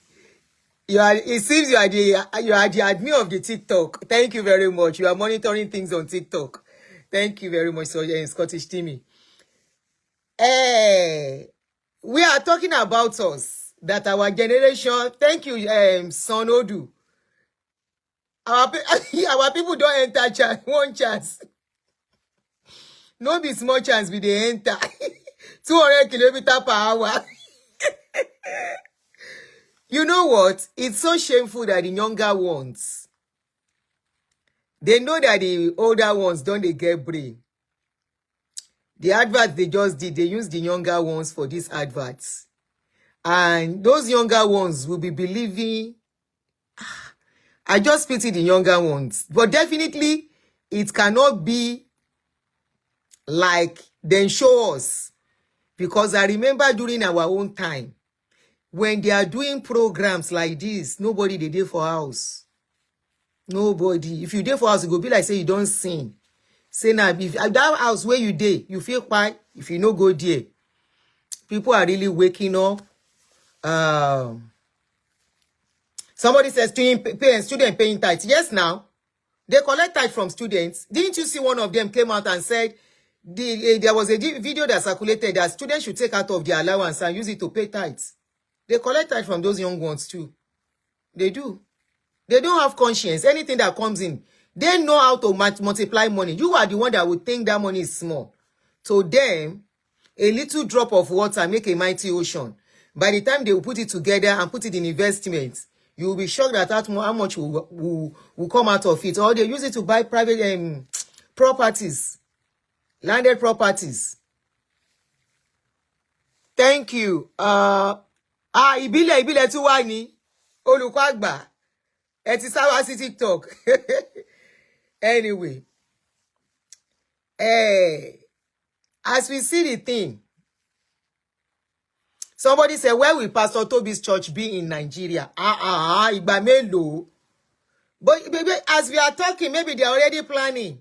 it seems you are the admin of the TikTok. Thank you very much. You are monitoring things on TikTok. Thank you very much, Scottish Timmy. We are talking about us, that our generation. Thank you, Son Odu. Our people don't enter one chance. No be small chance we they enter. 200 kilometers per hour. You know what? It's so shameful that the younger ones, they know that the older ones don't they get brain. The adverts they just did, they use the younger ones for these adverts. And those younger ones will be believing. I just pity the younger ones. But definitely, it cannot be like they show us. Because I remember during our own time, when they are doing programs like this, nobody they do for house. Nobody. If you do for house, it go be like say you don't sing. Say now, if that house where you dey, you feel quiet. If you no go there, people are really waking up. Somebody says student paying tithe. Yes, now they collect tithe from students. Didn't you see one of them came out and said there was a video that circulated that students should take out of their allowance and use it to pay tithes. They collect tithe from those young ones too. They do. They don't have conscience. Anything that comes in, they know how to multiply money. You are the one that would think that money is small. To them, a little drop of water make a mighty ocean. By the time they will put it together and put it in investments, you will be shocked at how much will come out of it. Or they use it to buy private properties, landed properties. Thank you. Ìbílẹ̀ tún wà ní olùkọ́ àgbà. Ẹ ti sá wá sí TikTok. Anyway, as we see the thing, somebody said, where will Pastor Tobi's church be in Nigeria? Ìgbà mélòó. But as we are talking, maybe they are already planning.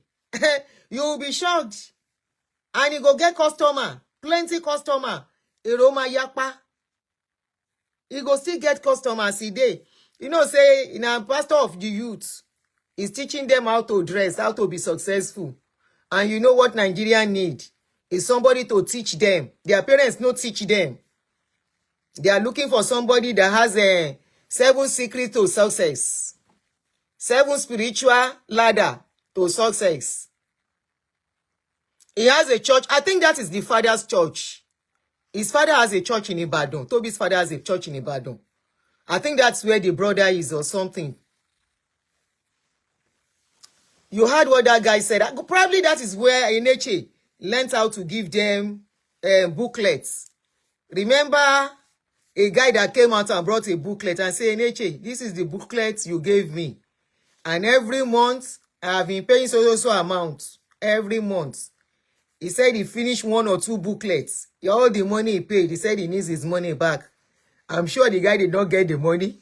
You will be shocked. And you go get customer, plenty customer. Iroma yapa. You go still get customers today. You know, say, in a pastor of the youth is teaching them how to dress, how to be successful. And you know what Nigeria need is somebody to teach them. Their parents no teach them. They are looking for somebody that has 7 secrets to success. 7 spiritual ladder to success. He has a church. I think that is the father's church. His father has a church in Ibadan. Tobi's father has a church in Ibadan. I think that's where the brother is or something. You heard what that guy said. Probably that is where Eneche learned how to give them booklets. Remember a guy that came out and brought a booklet and said, Eneche, this is the booklet you gave me. And every month, I have been paying so amount. Every month. He said he finished 1 or 2 booklets. All the money he paid, he said he needs his money back. I'm sure the guy did not get the money.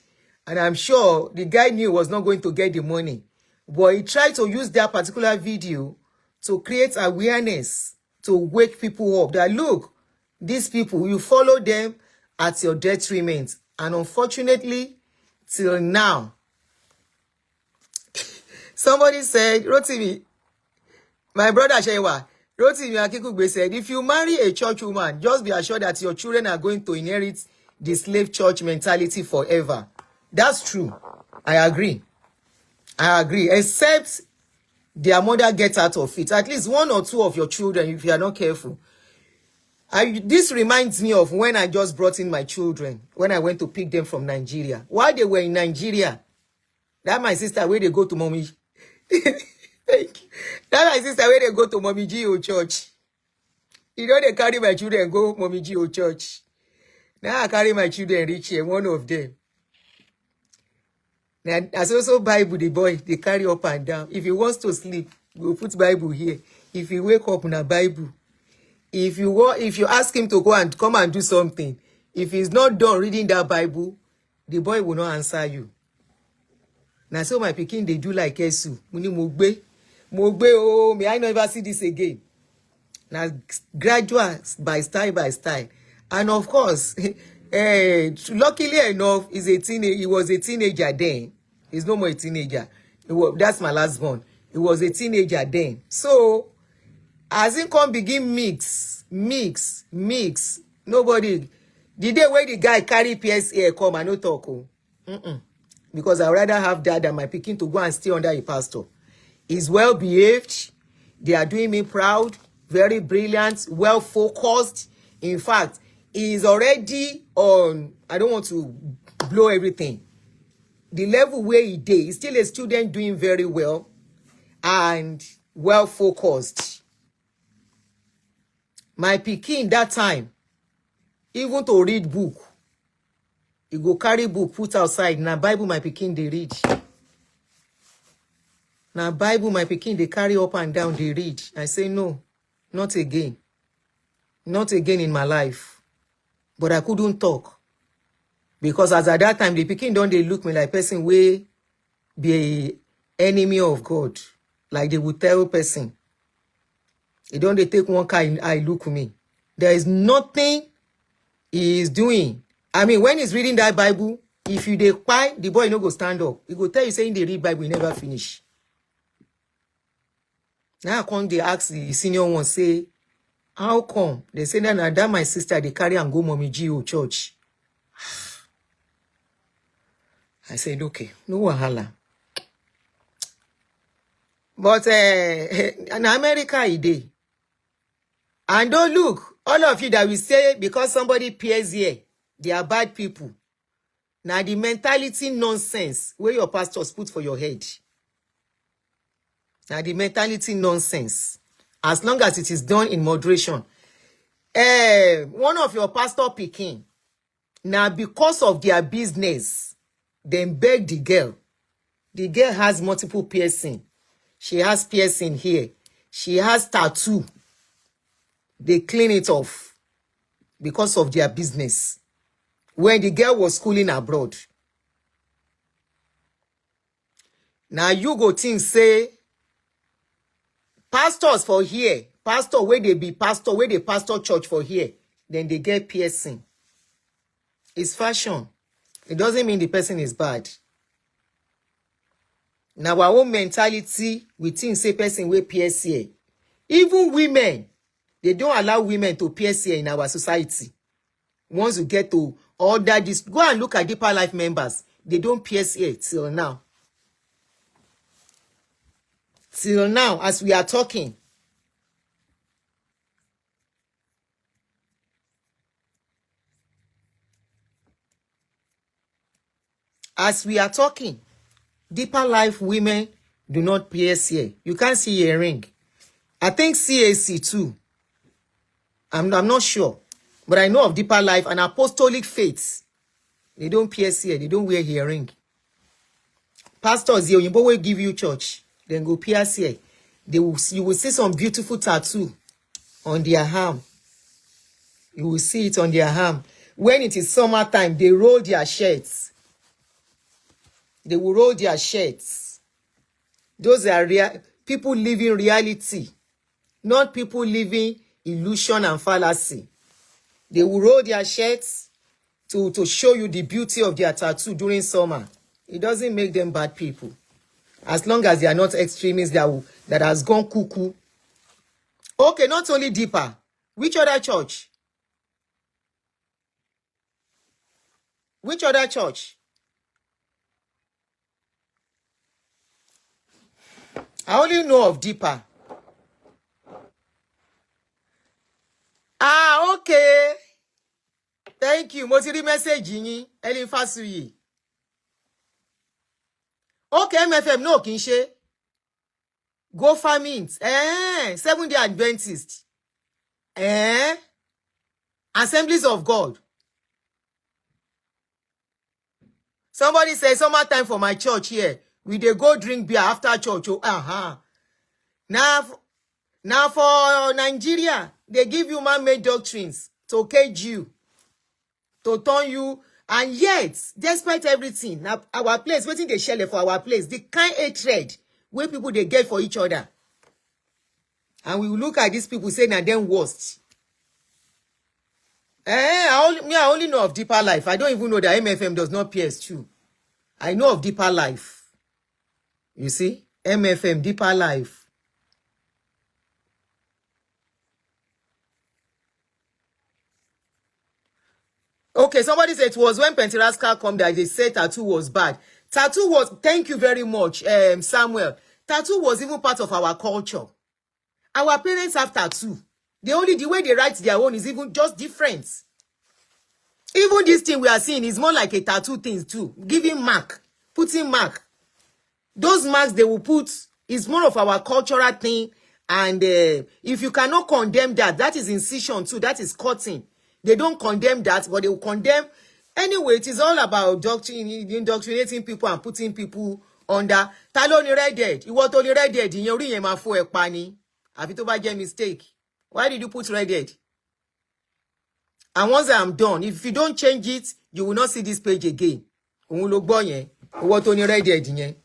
And I'm sure the guy knew he was not going to get the money. But he tried to use that particular video to create awareness, to wake people up. That look, these people, you follow them at your detriment. And unfortunately, till now, somebody said, Rotimi, my brother Shewa, Rotimi Akikugbe said, if you marry a church woman, just be assured that your children are going to inherit the slave church mentality forever. That's true. I agree. I agree. Except their mother gets out of it. At least 1 or 2 of your children, if you are not careful. This reminds me of when I just brought in my children, when I went to pick them from Nigeria. While they were in Nigeria, that my sister, where they go to mommy. Thank you. That my sister, where they go to mommy G.O. church. You know, they carry my children and go mommy G.O. church. Now I carry my children reach here, one of them. Now, as also Bible, the boy, they carry up and down. If he wants to sleep, we'll put Bible here. If he wake up in a Bible, if you ask him to go and come and do something, if he's not done reading that Bible, the boy will not answer you. Now, so my pikin, they do like Esu. Muni mogbe, oh, may I never see this again. Now, gradual, by style. And of course, luckily enough, he was a teenager then. He's no more a teenager. That's my last born. He was a teenager then. So, as he come begin mix. Nobody. The day when the guy carry PSA come and no talk. Because I'd rather have that than my pikin to go and stay under a pastor. He's well behaved. They are doing me proud. Very brilliant. Well focused. In fact, he's already on, I don't want to blow everything. The level where he did, he's still a student doing very well and well focused. My pikin that time, even to read book, he go carry book, put outside. Now Bible my pikin they read. Now Bible my pikin they carry up and down, they read. I say no, not again. Not again in my life. But I couldn't talk. Because as at that time, the pikin don't they look me like person way be enemy of God. Like they would tell person. They don't they take one kind eye look me. There is nothing he is doing. I mean, when he's reading that Bible, if you dey cry, the boy no go stand up. He go tell you saying they read Bible, he never finish. Now come they ask the senior one, say, how come? They say that my sister, they carry and go mommy G.O. church. I said, okay, no wahala. But in America, he did. And don't look, all of you that will say, because somebody appears here, they are bad people. Now the mentality nonsense where your pastors put for your head. Now the mentality nonsense. As long as it is done in moderation. one of your pastor pikin, now because of their business, then beg the girl. The girl has multiple piercing. She has piercing here. She has tattoo. They clean it off because of their business. When the girl was schooling abroad. Now you go think say, pastors for here, pastor where they be pastor, where they pastor church for here, then they get piercing. It's fashion. It doesn't mean the person is bad. Now our own mentality, we think say person will pierce here. Even women, they don't allow women to pierce here in our society. Once you get to order this, go and look at Deeper Life members. They don't pierce here till now. Till now, as we are talking. As we are talking, Deeper Life women do not pierce here. You can't see a ring. I think CAC too. I'm not sure. But I know of Deeper Life and Apostolic Faiths. They don't pierce here. They don't wear earring. Pastors here, you will give you church. Then go pierce here. You will see some beautiful tattoo on their arm. You will see it on their arm. When it is summertime, they roll their shirts. They will roll their shirts. Those are real people living reality, not people living illusion and fallacy. They will roll their shirts to show you the beauty of their tattoo during summer. It doesn't make them bad people. As long as they are not extremists that has gone cuckoo. Okay, not only Deeper. Which other church? Which other church? I only know of Deeper. Ah, okay. Thank you. Mo ti rí message yín, Ellen Fasuyi. Okay, MFM no kì í ṣe. Go farming. Seventh-day Adventist. Assemblies of God. Somebody say summertime for my church here. We dey go drink beer after church. Oh, Now for Nigeria, they give you man-made doctrines to cage you, to turn you, and yet, despite everything, now our place, waiting they share for our place, the kind hatred where people they get for each other. And we will look at these people saying that them worst. I only know of Deeper Life. I don't even know that MFM does not pierce too. I know of Deeper Life. You see? MFM, Deeper Life. Okay, somebody said it was when Pentecost come that they said tattoo was bad. Tattoo was, thank you very much, Samuel. Tattoo was even part of our culture. Our parents have tattoo. The way they write their own is even just different. Even this thing we are seeing is more like a tattoo thing too. Giving mark, putting mark. Those marks they will put is more of our cultural thing. And if you cannot condemn that, that is incision too. That is cutting. They don't condemn that, but they will condemn. Anyway, it is all about indoctrinating people and putting people under. Ta ló ní red-head? Ìwọ tó ní red-head, ìyẹn orí yẹn máa fọ́ ẹ pa ni. Àfi tó bá jẹ́ mistake. Why did you put red-head? And once I am done, if you don't change it, you will not see this page again. Òun ló gbọ́ yẹn. Ìwọ tó ní red-head yẹn.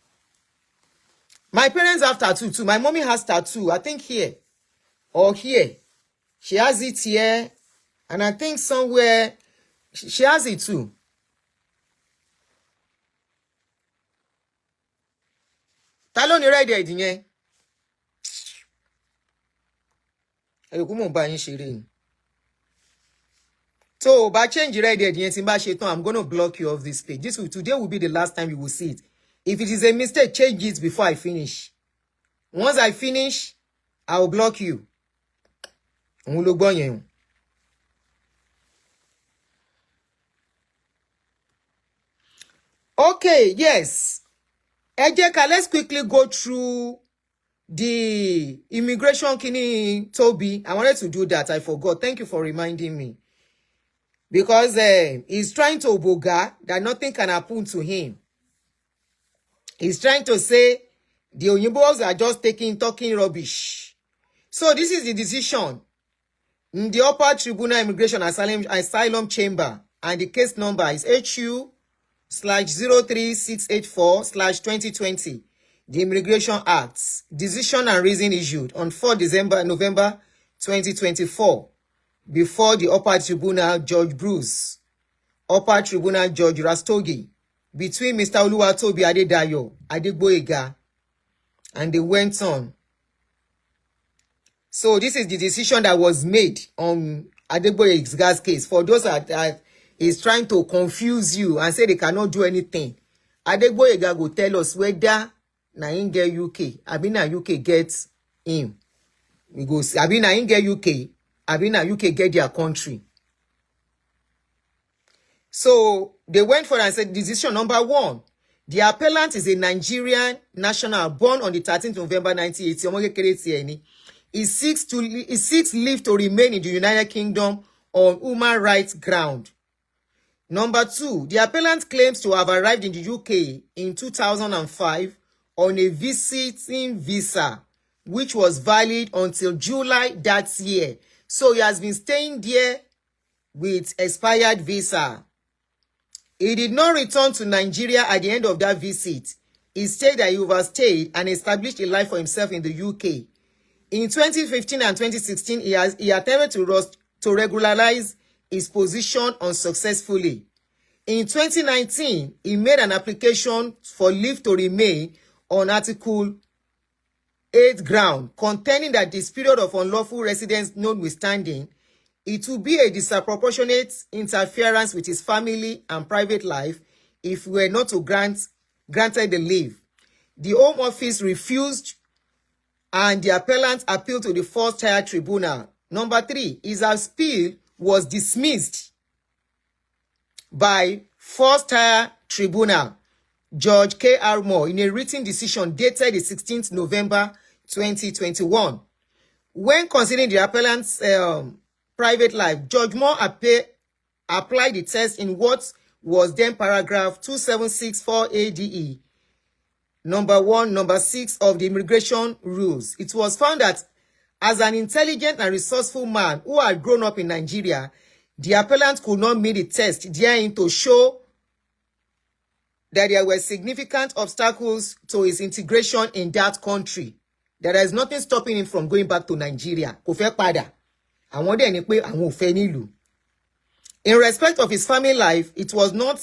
My parents have tattoo too. My mommy has tattoo. I think here or here. She has it here. And I think somewhere she has it too. Ta ló ní red-head yẹn? Ẹ̀rùkú mò ń bá yín ṣeré ni. So, by change red-head yẹn tí n bá ṣe tán, I'm going to block you off this page. Today will be the last time you will see it. If it is a mistake, change it before I finish. Once I finish, I will block you. Òun ló gbọ́ yẹn. Okay, yes. Ejeka, let's quickly go through the immigration kini Tobi. I wanted to do that. I forgot. Thank you for reminding me. Because he's trying to boga that nothing can happen to him. He's trying to say the Oyinbos are just talking rubbish. So this is the decision in the upper tribunal immigration asylum chamber, and the case number is HU/03684/2020. The Immigration Acts. Decision and reason issued on 4 November 2024 before the upper tribunal Judge Bruce, upper tribunal Judge Rastogi, between Mr. Tobi Adegboyega, and they went on. So this is the decision that was made on Adegboyega's case. For those that is trying to confuse you and say they cannot do anything, Adegboyega will tell us whether na him get UK, abi na UK gets him. We go see, abi na him get UK, abi na UK get their country. So they went for it and said decision number 1. The appellant is a Nigerian national born on the 13th November 1980. He seeks leave to remain in the United Kingdom on human rights ground. Number 2, the appellant claims to have arrived in the UK in 2005 on a visiting visa, which was valid until July that year. So he has been staying there with expired visa. He did not return to Nigeria at the end of that visit. He said that he overstayed and established a life for himself in the UK. In 2015 and 2016, he attempted to regularize his position unsuccessfully. In 2019, he made an application for leave to remain on Article 8 ground, contending that this period of unlawful residence notwithstanding, it would be a disproportionate interference with his family and private life if we were not to granted the leave. The Home Office refused, and the appellant appealed to the first tier tribunal. Number 3, his appeal was dismissed by first tier tribunal Judge K.R. Moore in a written decision dated the 16th November 2021. When considering the appellant's private life, Judge Moore applied the test in what was then paragraph 2764 ADE, number 1, number 6 of the immigration rules. It was found that as an intelligent and resourceful man who had grown up in Nigeria, the appellant could not meet the test therein to show that there were significant obstacles to his integration in that country. There is nothing stopping him from going back to Nigeria. Kò fẹ́ padà. Àwọn dẹ̀ ní pé àwọn ò fẹ́ nílùú. In respect of his family life, it was not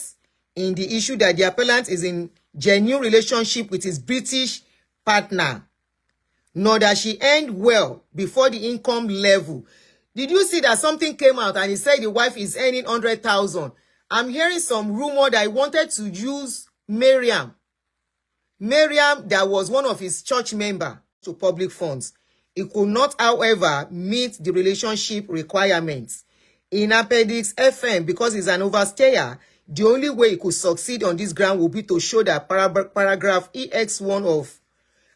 in the issue that the appellant is in genuine relationship with his British partner, nor that she earned well before the income level. Did you see that something came out and he said the wife is earning 100,000? I'm hearing some rumor that he wanted to use Miriam, that was one of his church members, to public funds. He could not, however, meet the relationship requirements. In Appendix FM, because he's an overstayer, the only way he could succeed on this ground would be to show that paragraph EX1 of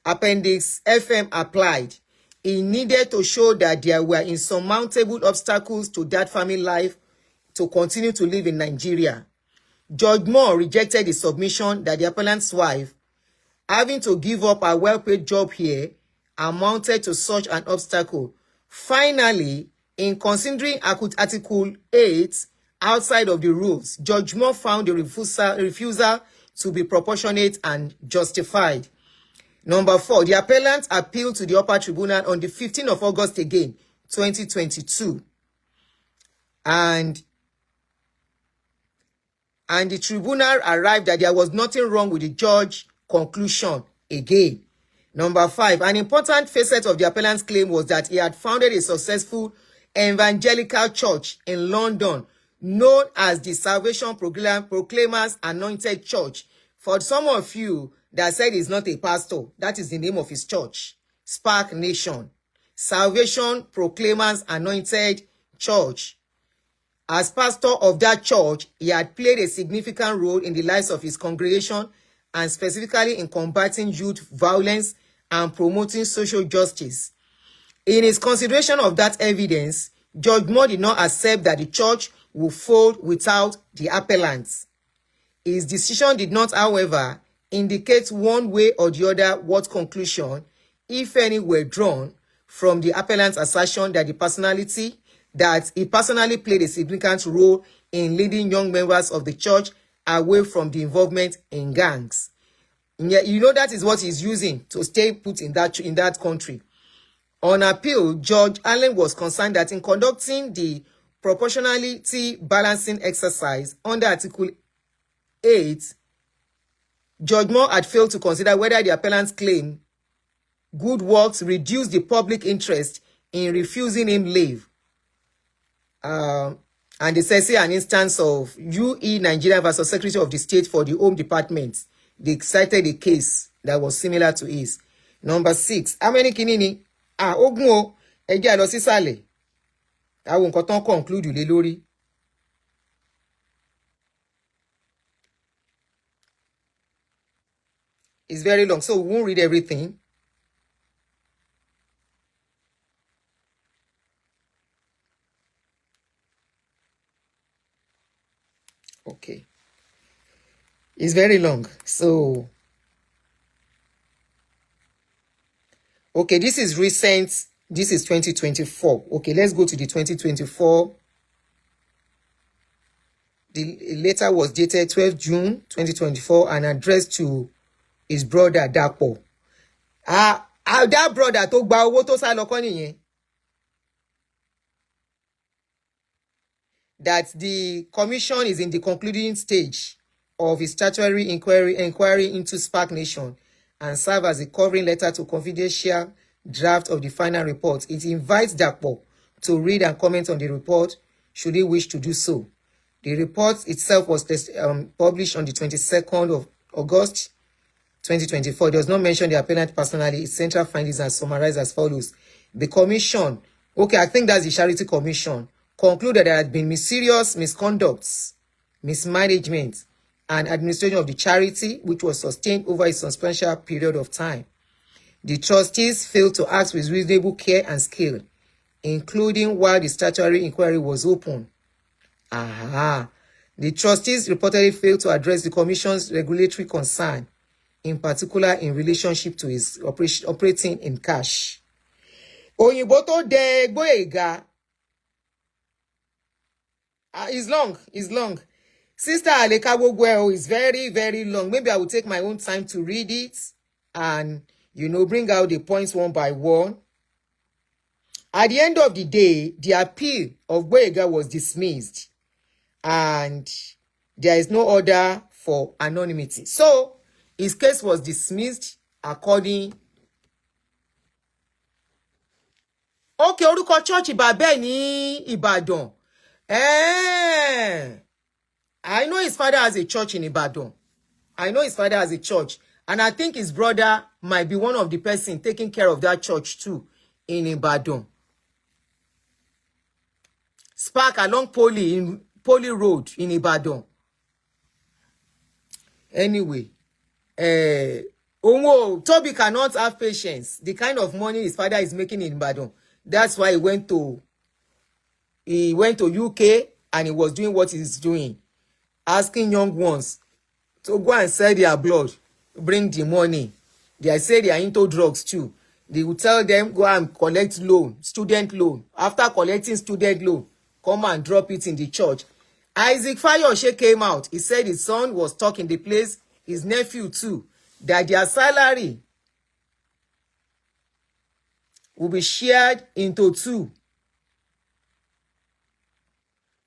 Appendix FM applied. He needed to show that there were insurmountable obstacles to that family life to continue to live in Nigeria. Judge Moore rejected the submission that the appellant's wife, having to give up a well-paid job here, amounted to such an obstacle. Finally, in considering Article 8 outside of the rules, Judge Moore found the refusal to be proportionate and justified. Number 4, the appellant appealed to the upper tribunal on the 15th of August again, 2022. And the tribunal arrived that there was nothing wrong with the judge's conclusion again. Number 5, an important facet of the appellant's claim was that he had founded a successful evangelical church in London known as the Salvation Proclaimers Anointed Church. For some of you that said he's not a pastor, that is the name of his church, Spark Nation. Salvation Proclaimers Anointed Church. As pastor of that church, he had played a significant role in the lives of his congregation and specifically in combating youth violence and promoting social justice. In his consideration of that evidence, Judge Moore did not accept that the church would fold without the appellants. His decision did not, however, indicate one way or the other what conclusion, if any, were drawn from the appellant's assertion that he personally played a significant role in leading young members of the church away from the involvement in gangs. You know, that is what he's using to stay put in that country. On appeal, Judge Allen was concerned that in conducting the proportionality balancing exercise under Article 8, Judge Moore had failed to consider whether the appellant's claim good works reduced the public interest in refusing him leave. And they say an instance of UE Nigeria versus Secretary of the State for the Home Department. They cited a case that was similar to his. Number 6. How many kinini? Ogun o. Ẹjẹ́ lọ sísàlẹ̀. Àwọn nǹkan tán conclude lé lórí. It's very long, so we won't read everything. Okay. It's very long. So, okay, this is recent. This is 2024. Okay, let's go to the 2024. The letter was dated 12 June 2024 and addressed to his brother Dapo. That brother tó gba owó tó sá lọ kọ́ nìyẹn. That the commission is in the concluding stage of its statutory inquiry into Spark Nation and serve as a covering letter to confidential draft of the final report. It invites Dapo to read and comment on the report should he wish to do so. The report itself was published on the 22nd of August 2024. It does not mention the appellant personally. Its central findings are summarized as follows. The commission, okay, I think that's the Charity Commission, concluded there had been serious misconducts, mismanagement, and administration of the charity, which was sustained over a substantial period of time. The trustees failed to act with reasonable care and skill, including while the statutory inquiry was open. The trustees reportedly failed to address the commission's regulatory concern, in particular in relationship to his operating in cash. Òyìnbó tó dẹ Gboyega. It's long. Sister Aleka Gbogbo is very, very long. Maybe I will take my own time to read it and, bring out the points one by one. At the end of the day, the appeal of Gboyega was dismissed and there is no order for anonymity. So, his case was dismissed according. Okay, orúkọ church Ìbàbẹ́ ní Ìbàdàn. I know his father has a church in Ibadan. And I think his brother might be one of the person taking care of that church too in Ibadan. Spark along Poly Road in Ibadan. Anyway, Tobi cannot have patience. The kind of money his father is making in Ibadan. That's why he went to UK and he was doing what he's doing. Asking young ones to go and sell their blood, bring the money. They say they are into drugs too. They will tell them, go and collect loan, student loan. After collecting student loan, come and drop it in the church. Isaac Fayose came out. He said his son was stuck in the place, his nephew too, that their salary will be shared into two.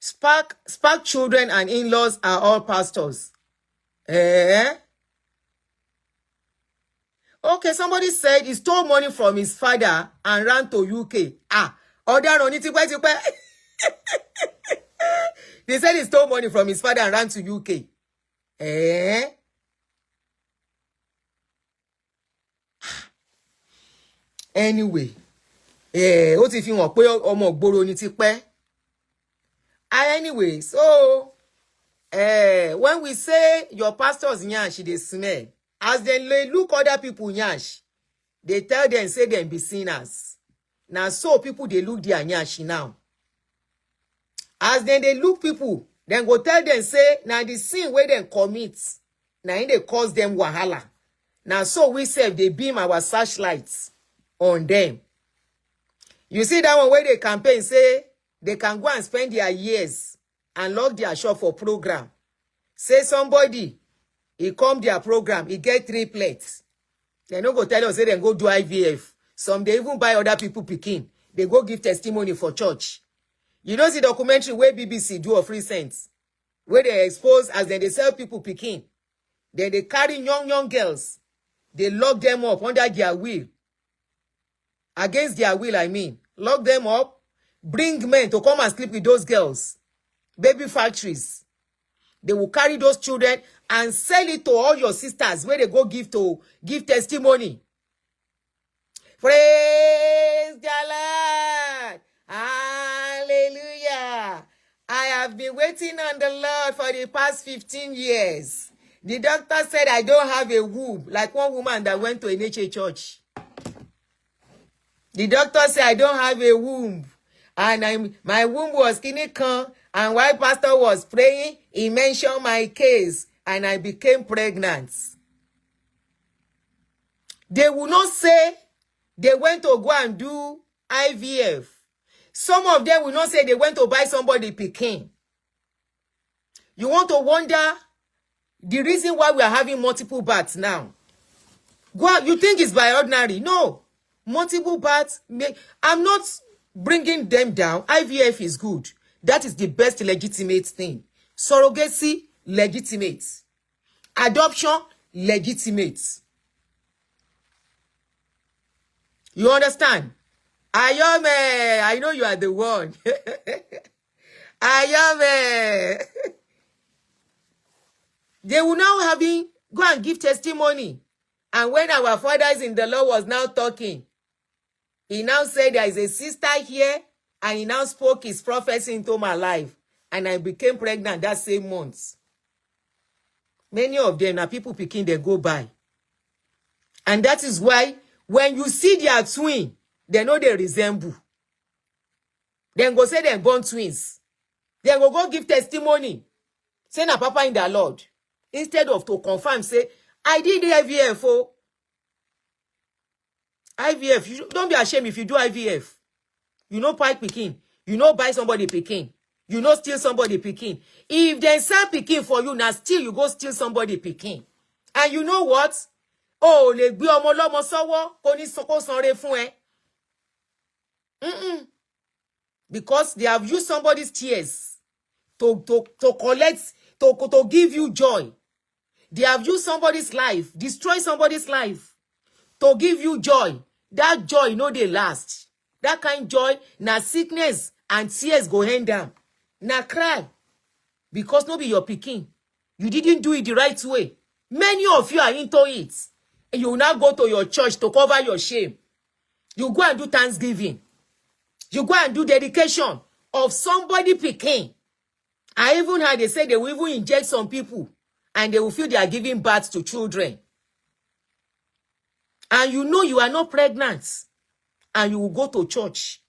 Spark children and in-laws are all pastors. Okay, somebody said he stole money from his father and ran to UK. Ọ̀daràn ní tipẹ́tipẹ́. They said he stole money from his father and ran to UK. Anyway, ó ti fi hàn pé ọmọ ìgboro ní tipẹ́. Anyway, so when we say your pastors nyash, they smell. As they look other people nyash, They tell them, say them be sinners. Now, so people, they look their nyashi now. As then they look people, then go tell them, say, now the sin where they commit, now they cause them wahala. Now, so we say, they beam our searchlights on them. You see that one where they campaign, say, they can go and spend their years and lock their shop for program. Say somebody, he come their program, he get 3 plates. They no go tell us, say, they go do IVF. Some they even buy other people picking. They go give testimony for church. You know the documentary where BBC do of recent, where they expose as they sell people picking. Then they carry young girls. They lock them up under their will. Against their will, I mean. Lock them up. Bring men to come and sleep with those girls. Baby factories. They will carry those children and sell it to all your sisters where they go give testimony. Praise the Lord. Hallelujah. I have been waiting on the Lord for the past 15 years. The doctor said I don't have a womb, like one woman that went to an HA church. The doctor said I don't have a womb. And my womb was kinikan. And while pastor was praying, he mentioned my case. And I became pregnant. They will not say they went to go and do IVF. Some of them will not say they went to buy somebody picking. You want to wonder the reason why we are having multiple births now. You think it's by ordinary? No. Multiple births. I'm not bringing them down. IVF is good. That is the best legitimate thing. Surrogacy, legitimate. Adoption, legitimate. You understand? I know you are the one. They will now go and give testimony. And when our fathers in the Lord was now talking, he now said there is a sister here, and he now spoke his prophecy into my life. And I became pregnant that same month. Many of them are people picking, they go by. And that is why when you see their twin, they know they resemble. Then go say they're born twins. Then go give testimony. Say na papa in the Lord. Instead of to confirm, say, I did the IVF. Oh. IVF. Don't be ashamed if you do IVF. You know pipe picking. You know buy somebody picking. You know steal somebody picking. If they sell picking for you, now still you go steal somebody picking. And you know what? Oh, le gbe omo lomo sowo ko ni soko sanre fun e. Because they have used somebody's tears to collect, to give you joy. They have used somebody's life, destroy somebody's life to give you joy. That joy, no, they last. That kind of joy, na sickness and tears go hand down. Na cry. Because no be your picking. You didn't do it the right way. Many of you are into it. And you will now go to your church to cover your shame. You go and do Thanksgiving. You go and do dedication of somebody picking. I even heard they say they will even inject some people and they will feel they are giving birth to children. And you know you are not pregnant. And you will go to church.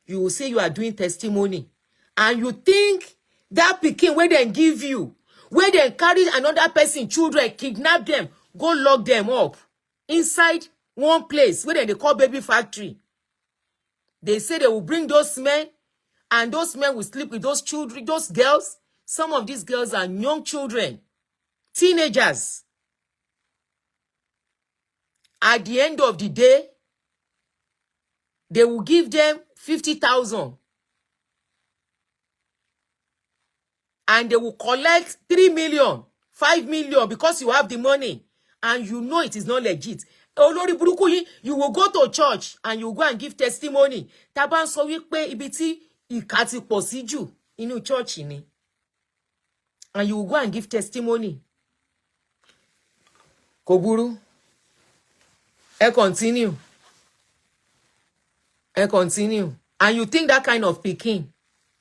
You will say you are doing testimony. And you think that picking where they give you, where they carry another person, children, kidnap them, go lock them up inside one place where they call baby factory. They say they will bring those men, and those men will sleep with those children, those girls. Some of these girls are young children, teenagers. At the end of the day, they will give them 50,000. And they will collect 3 million, 5 million because you have the money. And you know it is not legit. Olórí burúkú yìí, you will go to church and you go and give testimony. Taban sọ wípé ibi tí ìkà ti pọ̀ sí jù inú church ni. And you will go and give testimony. Kò burú. Continue. Continue. And you think that kind of picking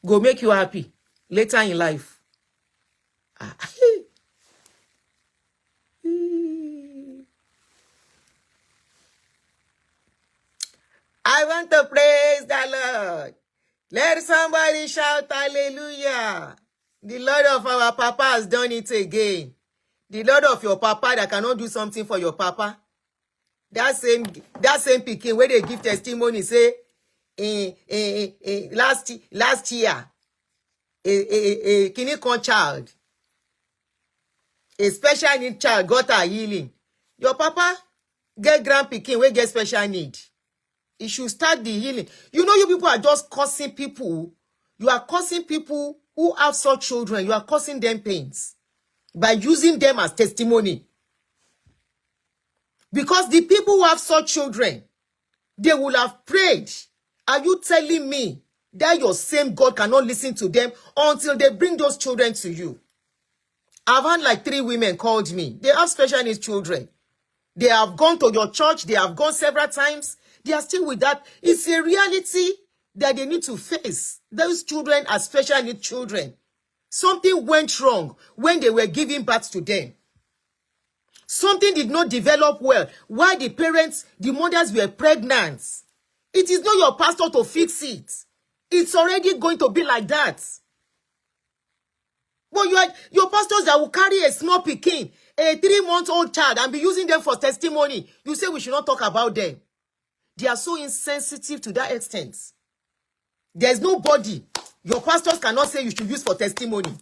go make you happy later in life. want to praise the Lord. Let somebody shout hallelujah. The Lord of our papa has done it again. The Lord of your papa that cannot do something for your papa. That same pikin where they give testimony say last year a clinical child, a special need child got a healing. Your papa get grand pikin wey get special need. He should start the healing. You know, you people are just causing people. You are causing people who have such children. You are causing them pains by using them as testimony. Because the people who have such children, they will have prayed. Are you telling me that your same God cannot listen to them until they bring those children to you? I've had like 3 women called me. They have special needs children. They have gone to your church. They have gone several times. They are still with that. It's a reality that they need to face. Those children are special needs children. Something went wrong when they were giving birth to them. Something did not develop well. Why the parents, the mothers were pregnant. It is not your pastor to fix it. It's already going to be like that. But you are your pastors that will carry a small pikin, a 3-month-old child, and be using them for testimony. You say we should not talk about them. They are so insensitive to that extent. There's nobody. Your pastors cannot say you should use for testimony.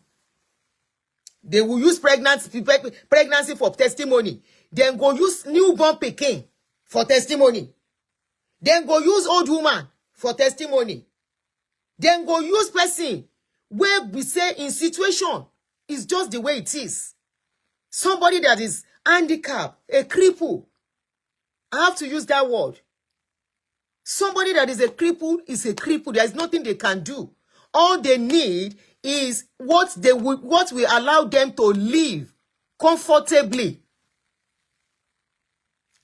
They will use pregnancy for testimony. Then go use newborn pikin for testimony. Then go use old woman for testimony. Then go use person where we say in situation is just the way it is. Somebody that is handicapped, a cripple. I have to use that word. Somebody that is a cripple is a cripple. There is nothing they can do. All they need is what will allow them to live comfortably.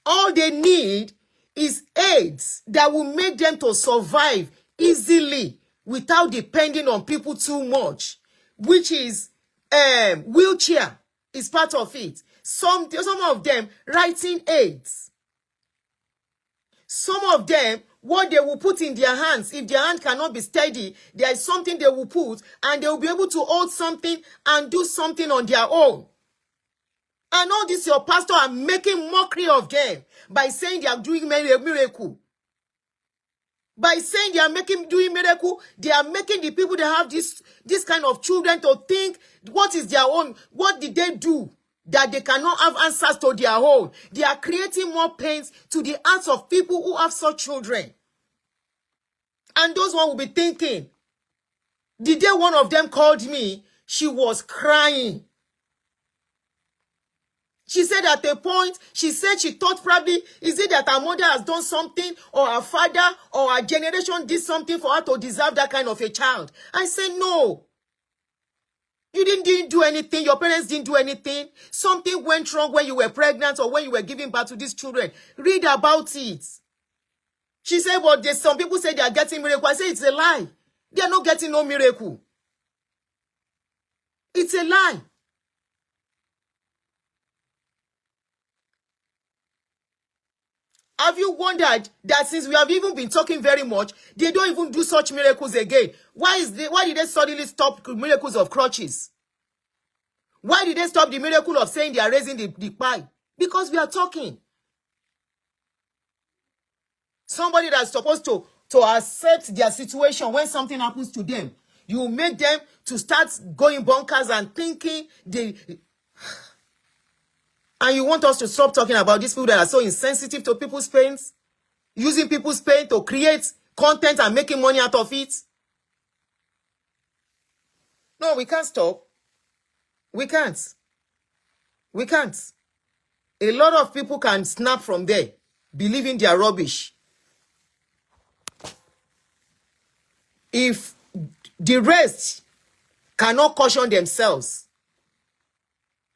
All they need is aids that will make them to survive easily without depending on people too much, which is wheelchair is part of it. Some of them writing aids. Some of them, what they will put in their hands, if their hand cannot be steady, there is something they will put, and they will be able to hold something and do something on their own. And all this, your pastor are making mockery of them by saying they are doing miracle. By saying they are doing miracle, they are making the people that have this kind of children to think, what is their own? What did they do that they cannot have answers to their own? They are creating more pains to the hearts of people who have such children. And those one will be thinking, the day one of them called me, she was crying. She said at a point, she said she thought probably, is it that her mother has done something, or her father or her generation did something for her to deserve that kind of a child? I said, no. You didn't do anything. Your parents didn't do anything. Something went wrong when you were pregnant or when you were giving birth to these children. Read about it. She said, but there's some people say they are getting miracle. I say it's a lie. They are not getting no miracle. It's a lie. Have you wondered that since we have even been talking very much, they don't even do such miracles again? Why did they suddenly stop miracles of crutches? Why did they stop the miracle of saying they are raising the pie? Because we are talking. Somebody that's supposed to accept their situation when something happens to them, you make them to start going bonkers and thinking and you want us to stop talking about these people that are so insensitive to people's pains, using people's pain to create content and making money out of it? No, we can't stop. We can't. We can't. A lot of people can snap from there, believing they are rubbish. If the rest cannot caution themselves,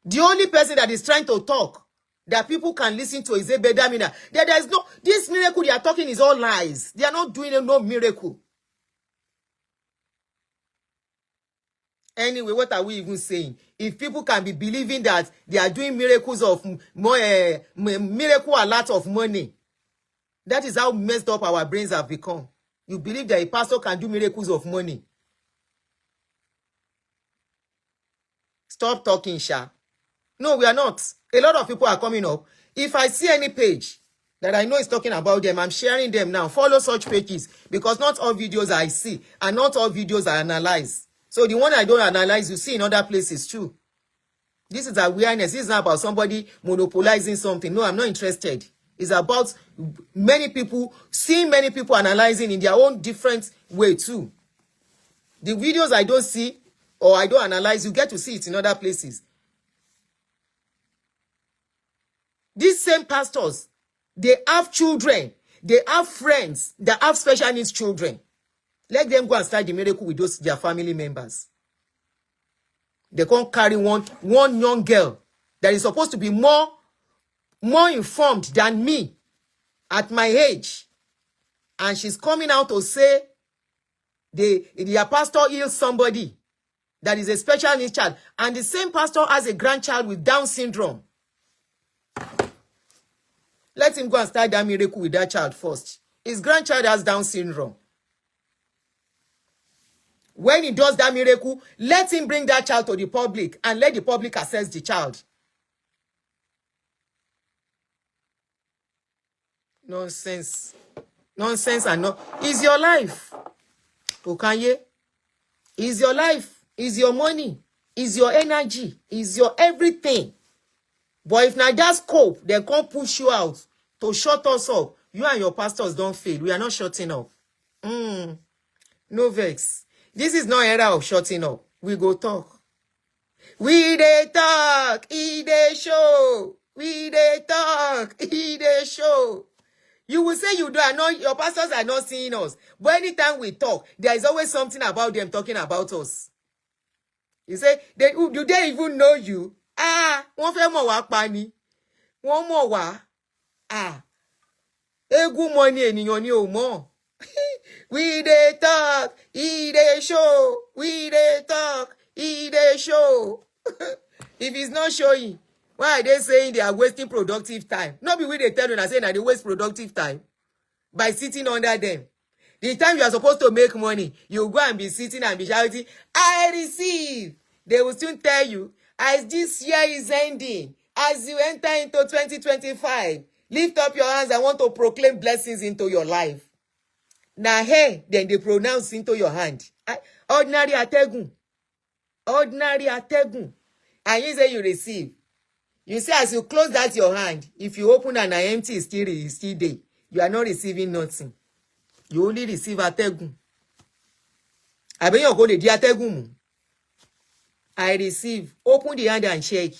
the only person that is trying to talk that people can listen to is Ebedamina. There is no, this miracle they are talking is all lies. They are not doing no miracle. Anyway, what are we even saying? If people can be believing that they are doing miracles of miracle a lot of money, That is how messed up our brains have become. You believe that a pastor can do miracles of money. Stop talking, Sha. No, we are not. A lot of people are coming up. If I see any page that I know is talking about them, I'm sharing them now. Follow such pages because not all videos I see and not all videos I analyze. So the one I don't analyze, you see in other places too. This is awareness. This is not about somebody monopolizing something. No, I'm not interested. It's about many people, seeing many people analyzing in their own different way too. The videos I don't see or I don't analyze, you get to see it in other places. These same pastors, they have children. They have friends that have special needs children. Let them go and start the miracle with those their family members. They can't carry one young girl that is supposed to be more informed than me at my age. And she's coming out to say their pastor heals somebody that is a special needs child. And the same pastor has a grandchild with Down syndrome. Let him go and start that miracle with that child first. His grandchild has Down syndrome. When he does that miracle, let him bring that child to the public and let the public assess the child. Nonsense. Nonsense and no. It's your life. Okanye. It's your life. It's your money. It's your energy. It's your everything. But if now that scope, they can't push you out to shut us up. You and your pastors don't fail. We are not shutting up. No vex. This is not era of shutting up. We go talk. We dey talk. He dey show. We dey talk. He dey show. You will say you are not, your pastors are not seeing us. But anytime we talk, there is always something about them talking about us. You say, do they even know you? Wọ́n fẹ́ mọ̀ wá pa ni. Wọ́n mọ̀ wá. Egu money ènìyàn ni ò mọ̀. We dey talk, he dey show. We dey talk, he dey show. If it's not showing, why are they saying they are wasting productive time? Not be we they tell you and say that they waste productive time by sitting under them. The time you are supposed to make money, you go and be sitting and be shouting, I receive. They will soon tell you, as this year is ending, as you enter into 2025, lift up your hands. I want to proclaim blessings into your life. Now, hey, then they pronounce into your hand. Ordinary ategun. Ordinary ategun. And you say you receive. You say as you close that your hand, if you open and are empty, it's still there. You are not receiving nothing. You only receive ategun. I bet you go to the ategun. I receive. Open the hand and check.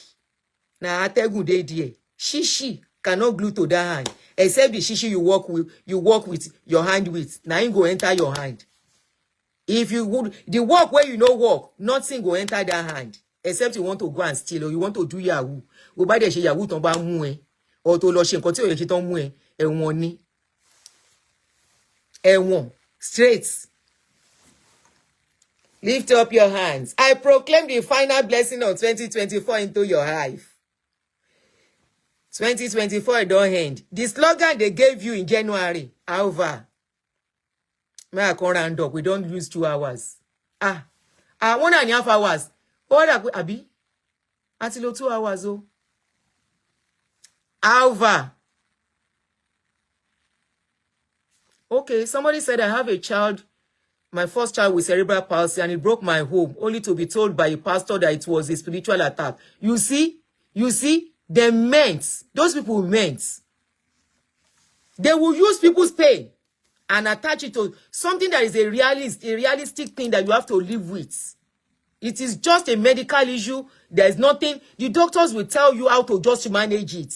Now ategun dey there. Shishi cannot glue to that hand. Except the shishi you work with your hand with. Now you go enter your hand. If you would, the work where you know work, nothing go enter that hand. Except you want to go and steal or you want to do yahoo. Go buy the yahoo ton ba mu e. Or to lo se nkan ti o ye se ton mu e. Ẹ̀wọ̀n ni. Ẹ̀wọ̀n. Straight. Lift up your hands. I proclaim the final blessing of 2024 into your life. 2024 don't end. The slogan they gave you in January, however, may I come round up? We don't use 2 hours. 1.5 hours. What are Abi? Until 2 hours. Oh, however. Okay, somebody said I have a child, my first child with cerebral palsy, and it broke my home, only to be told by a pastor that it was a spiritual attack. You see, they meant, those people meant, they will use people's pain and attach it to something that is a realistic thing that you have to live with. It is just a medical issue. There's nothing, the doctors will tell you how to just manage it.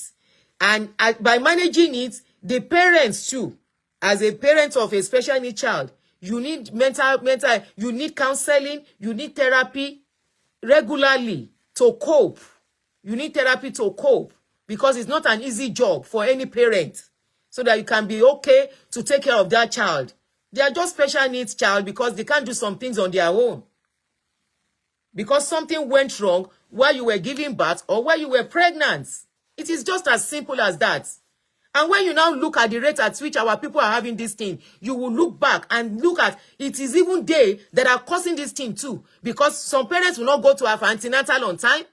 And by managing it, the parents too, as a parent of a special needs child, you need you need counseling, you need therapy regularly to cope. You need therapy to cope because it's not an easy job for any parent so that you can be okay to take care of that child. They are just special needs child because they can't do some things on their own. Because something went wrong while you were giving birth or while you were pregnant. It is just as simple as that. And when you now look at the rate at which our people are having this thing, you will look back and look at it is even they that are causing this thing too. Because some parents will not go to have antenatal on time.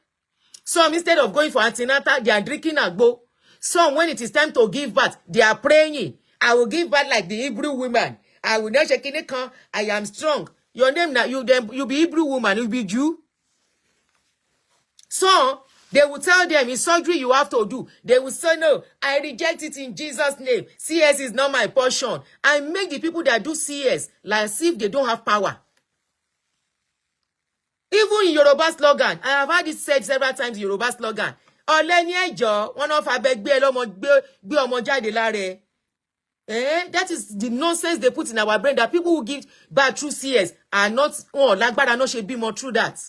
Some, instead of going for antenatal, they are drinking agbo. Some, when it is time to give birth, they are praying. I will give birth like the Hebrew woman. I will not shake in the I am strong. Your name now, you be Hebrew woman, you be Jew. So they will tell them it's surgery you have to do. They will say, no, I reject it in Jesus' name. CS is not my portion. I make the people that do CS like as if they don't have power. Even in Yoruba slogan, I have had it said several times in Yoruba slogan. Ọ̀lẹ ni ẹjọ́, one of our beg gbé ọmọ jáde láre. That is the nonsense they put in our brain that people who give birth through CS are not, lágbára no should be more through that.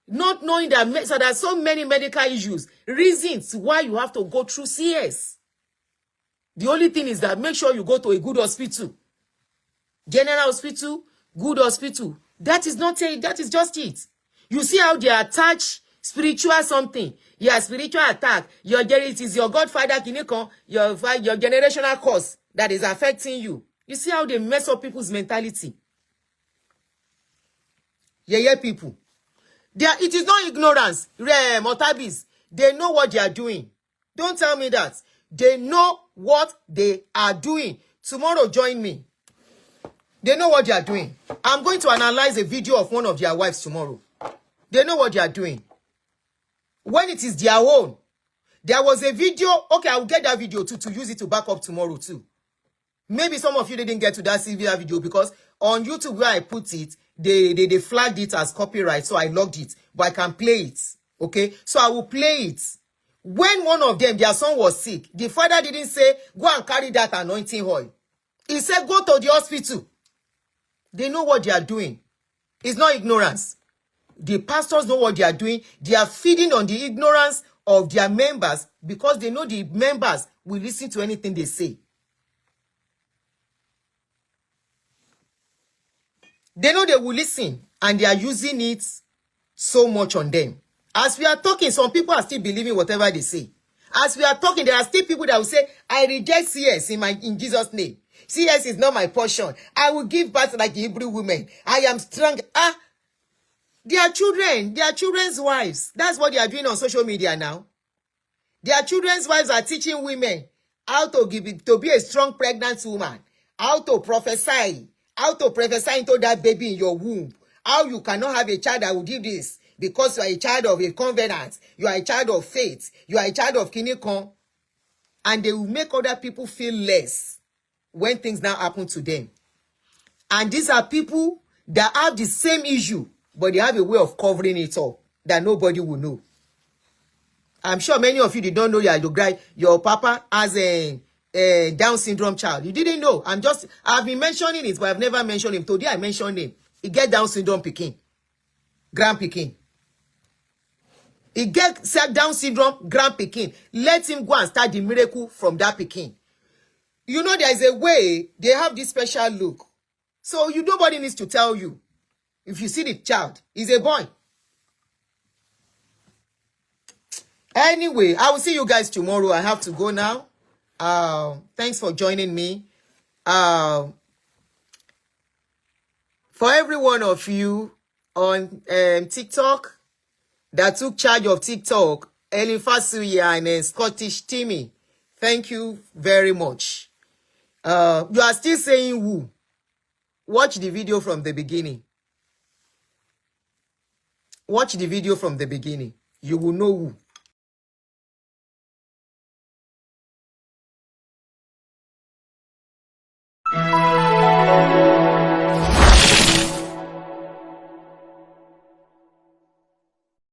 Not knowing that so there are so many medical issues, reasons why you have to go through CS. The only thing is that make sure you go to a good hospital. General hospital, good hospital. That is not it. That is just it. You see how they attach spiritual something. Yeah, spiritual attack. It is your godfather, your generational cause that is affecting you. You see how they mess up people's mentality. Yeah, people. It is not ignorance. Motabis. They know what they are doing. Don't tell me that. They know what they are doing. Tomorrow, join me. They know what they are doing. I'm going to analyze a video of one of their wives tomorrow. They know what they are doing. When it is their own. There was a video. Okay, I will get that video too to use it to back up tomorrow too. Maybe some of you didn't get to that video because on YouTube where I put it, they flagged it as copyright, so I logged it. But I can play it. Okay? So I will play it. When one of them, their son was sick, the father didn't say, go and carry that anointing oil. He said, go to the hospital. They know what they are doing. It's not ignorance. The pastors know what they are doing. They are feeding on the ignorance of their members because they know the members will listen to anything they say. They know they will listen and they are using it so much on them. As we are talking, some people are still believing whatever they say. As we are talking, there are still people that will say, I reject CS in Jesus' name. CS is not my portion. I will give birth like the Hebrew women. I am strong. Their children, their children's wives. That's what they are doing on social media now. Their children's wives are teaching women how to be a strong pregnant woman, how to prophesy into that baby in your womb, how you cannot have a child that will do this because you are a child of a covenant, you are a child of faith, you are a child of Kinikon, and they will make other people feel less when things now happen to them. And these are people that have the same issue, but they have a way of covering it up that nobody will know. I'm sure many of you did not know your papa has a Down syndrome child. You didn't know. I've been mentioning it, but I've never mentioned him. Today I mentioned him. He get Down syndrome picking. Grand picking. He get Down syndrome grand picking. Let him go and start the miracle from that picking. You know, there is a way they have this special look. So nobody needs to tell you. If you see the child, he's a boy. Anyway, I will see you guys tomorrow. I have to go now. Thanks for joining me. For every one of you on TikTok that took charge of TikTok, Ellen Fasuya and Scottish Timmy, thank you very much. You are still saying who? Watch the video from the beginning. Watch the video from the beginning. You will know who.